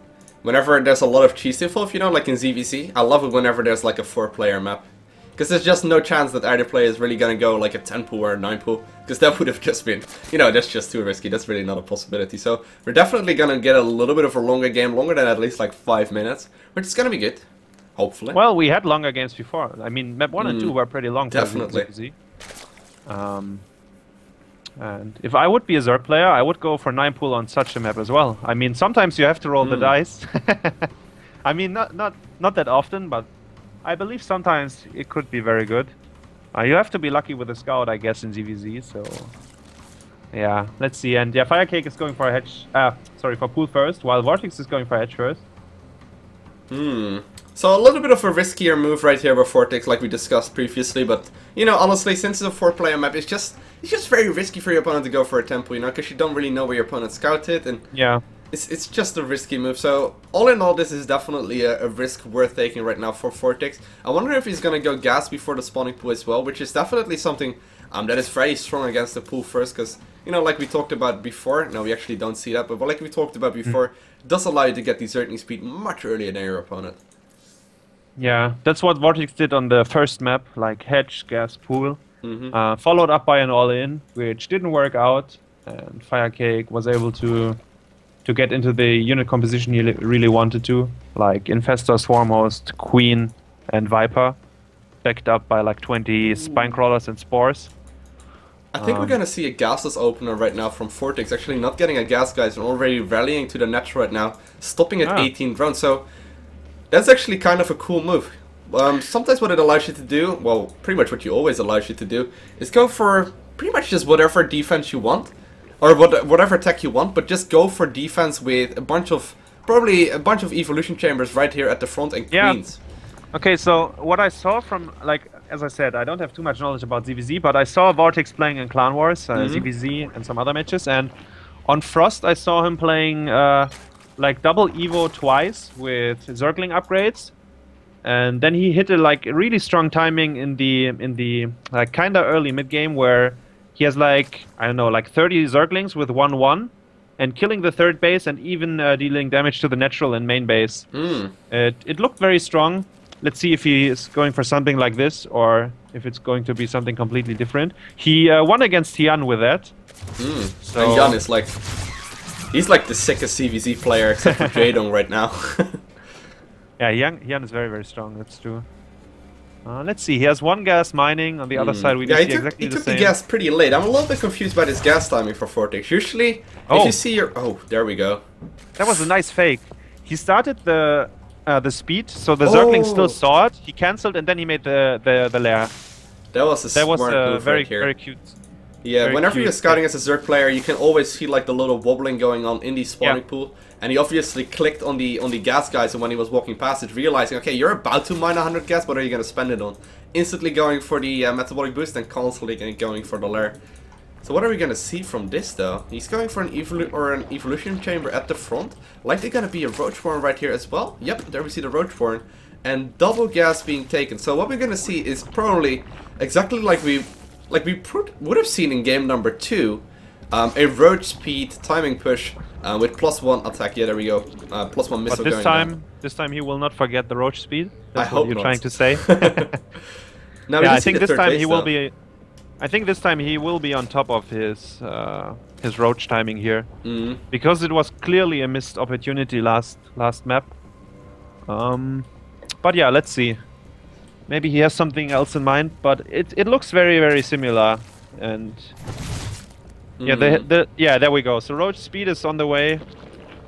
whenever there's a lot of cheese involved, you know, like in ZVZ, I love it whenever there's, like, a 4-player map. Because there's just no chance that either player is really gonna go, like, a 10-pool or a 9-pool. Because that would have just been, you know, that's just too risky. That's really not a possibility. So, we're definitely gonna get a little bit of a longer game, longer than at least, like, 5 minutes. Which is gonna be good. Hopefully. Well, we had longer games before. I mean, map 1 and 2 were pretty long. Definitely. And if I would be a Zerg player, I would go for 9-pool on such a map as well. I mean, sometimes you have to roll the dice. I mean, not that often, but I believe sometimes it could be very good. You have to be lucky with the scout, I guess, in ZVZ. So, yeah, let's see. And yeah, FireCake is going for a hedge. For pool first, while Vortix is going for hedge first. So a little bit of a riskier move right here with Vortix, like we discussed previously, but, you know, honestly, since it's a 4-player map, it's just very risky for your opponent to go for a temple, you know, because you don't really know where your opponent scouted, and it's just a risky move. So, all in all, this is definitely a risk worth taking right now for Vortix. I wonder if he's going to go gas before the spawning pool as well, which is definitely something that is very strong against the pool first, because, you know, like we talked about before, no, we actually don't see that, but like we talked about before, it does allow you to get deserting speed much earlier than your opponent. Yeah, that's what Vortix did on the first map, like hedge, gas, pool. Followed up by an all-in, which didn't work out, and FireCake was able to get into the unit composition he really wanted to, like Infestor, Swarmhost, Queen, and Viper, backed up by like 20 Spinecrawlers and Spores. I think we're gonna see a gasless opener right now from Vortix, actually not getting a gas, guys, and already rallying to the net right now, stopping at 18 drones, so that's actually kind of a cool move. Sometimes what it allows you to do, well, pretty much what you always allows you to do, is go for pretty much just whatever defense you want, or whatever tech you want, but just go for defense with a bunch of, probably a bunch of evolution chambers right here at the front and queens. Okay, so what I saw from, like, as I said, I don't have too much knowledge about ZVZ, but I saw Vortix playing in Clan Wars, ZVZ and some other matches, and on Frost I saw him playing like double Evo twice with Zergling upgrades, and then he hit a like really strong timing in the like kinda early mid game where he has like, I don't know, like 30 Zerglings with 1/1 and killing the third base and even dealing damage to the natural and main base. It looked very strong. Let's see if he is going for something like this or if it's going to be something completely different. He won against Tian with that. So and Jan is like, he's like the sickest CVZ player except for Jadong right now. Yeah, Jan is very, very strong, that's true. Let's see, he has one gas mining, on the other side we see exactly the same. He took the gas pretty late. I'm a little bit confused by this gas timing for Vortix. Usually, if you see your... Oh, there we go. That was a nice fake. He started the speed, so the Zergling still saw it, he cancelled, and then he made the lair. That was a smart move very, right here. very cute. Yeah, very whenever cute. you're scouting as a Zerg player, you can always see like the little wobbling going on in the spawning pool. And he obviously clicked on the gas guys, and when he was walking past it, realizing, okay, you're about to mine 100 gas, what are you going to spend it on? Instantly going for the metabolic boost and constantly going for the lair. So what are we going to see from this though? He's going for an evolution chamber at the front. Likely going to be a roachborn right here as well. Yep, there we see the roachborn. And double gas being taken. So what we're going to see is probably exactly like we would have seen in game number 2. A roach speed timing push with +1 attack. Yeah, there we go. +1 missile but going down. This time he will not forget the roach speed. That's I hope what you're not. trying to say. Now, yeah, I think this time he will be. I think this time he will be on top of his roach timing here, because it was clearly a missed opportunity last map. But yeah, let's see. Maybe he has something else in mind, but it looks very, very similar. And yeah, there we go. So roach speed is on the way.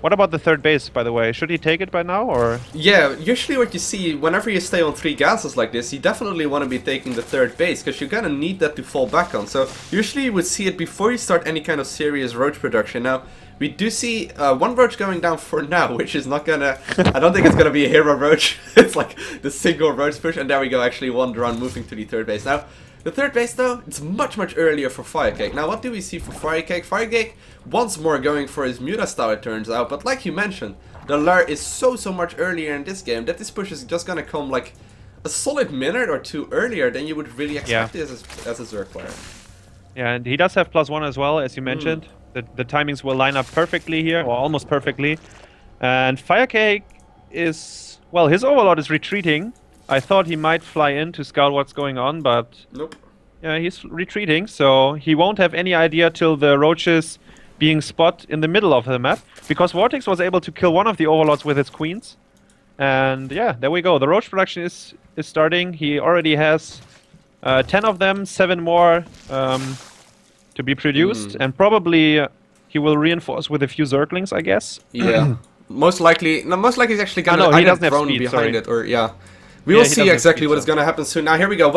What about the third base, by the way? Should he take it by now, or? Yeah, usually what you see, whenever you stay on 3 gases like this, you definitely want to be taking the third base, because you're gonna need that to fall back on. So usually you would see it before you start any kind of serious roach production. Now, we do see one roach going down for now, which is not gonna... I don't think it's gonna be a hero roach. It's like the single roach push, and there we go, actually one drone moving to the third base. Now, the third base though, it's much earlier for FireCake. Now what do we see for FireCake? FireCake once more going for his Muta style, it turns out, but like you mentioned, the lair is so much earlier in this game that this push is just gonna come like a solid minute or 2 earlier than you would really expect it as a Zerg player. Yeah, and he does have +1 as well, as you mentioned. The timings will line up perfectly here, or almost perfectly. And FireCake is... well, his Overlord is retreating. I thought he might fly in to scout what's going on, but... nope. Yeah, he's retreating, so he won't have any idea till the roaches being spot in the middle of the map. Because Vortix was able to kill one of the Overlords with his queens. And yeah, there we go. The roach production is starting. He already has 10 of them, 7 more to be produced. And probably he will reinforce with a few Zerglings, I guess. Yeah. most likely he's actually gonna he doesn't have drone speed, behind it, or yeah. We will see exactly what is going to happen soon. Now here we go.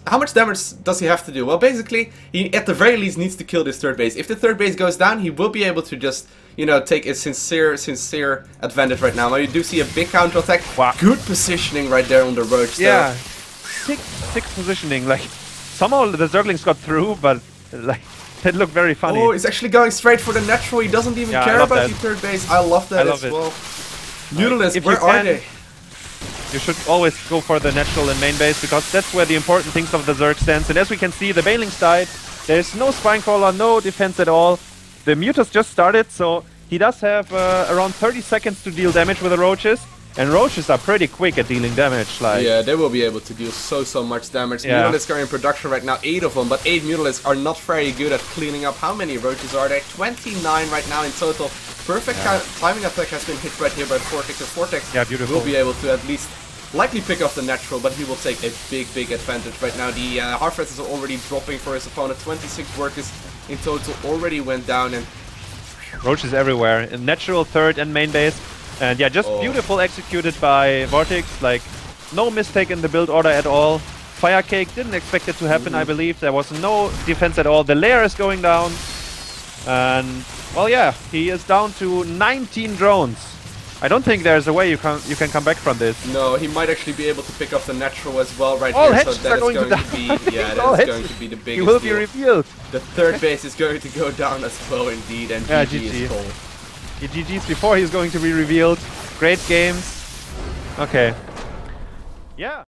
How much damage does he have to do? Well, basically, he at the very least needs to kill this third base. If the third base goes down, he will be able to just, you know, take a sincere advantage right now. Now you do see a big counter attack. Wow. Good positioning right there on the roach. Yeah, sick positioning. Like somehow the Zerglings got through, but like it looked very funny. Oh, he's actually going straight for the natural. He doesn't even care about the third base. I love that as well. Mutalisk, where are they? You should always go for the natural and main base, because that's where the important things of the Zerg stands. And as we can see, the Banelings died. There's no Spinecrawler, no defense at all. The Mutas just started, so he does have around 30 seconds to deal damage with the Roaches. And Roaches are pretty quick at dealing damage. Like, yeah, they will be able to deal so much damage. Yeah. Mutalisk are in production right now, 8 of them, but 8 Mutalisk are not very good at cleaning up. How many Roaches are there? 29 right now in total. Perfect timing attack has been hit right here by Vortix. And Vortix will be able to at least likely pick off the natural, but he will take a big advantage right now. The Harvest is already dropping for his opponent. 26 workers in total already went down, and roaches everywhere. In natural third and main base. And yeah, just beautiful executed by Vortix. Like, no mistake in the build order at all. FireCake didn't expect it to happen, I believe. There was no defense at all. The lair is going down. And, well, yeah, he is down to 19 drones. I don't think there's a way you can come back from this. No, he might actually be able to pick up the natural as well right all here. So that is going to be, yeah, that is going to be the biggest. He will be revealed. The third base is going to go down as well, indeed, and yeah, GG is cold. GG's before he's going to be revealed. Great games. Okay. Yeah.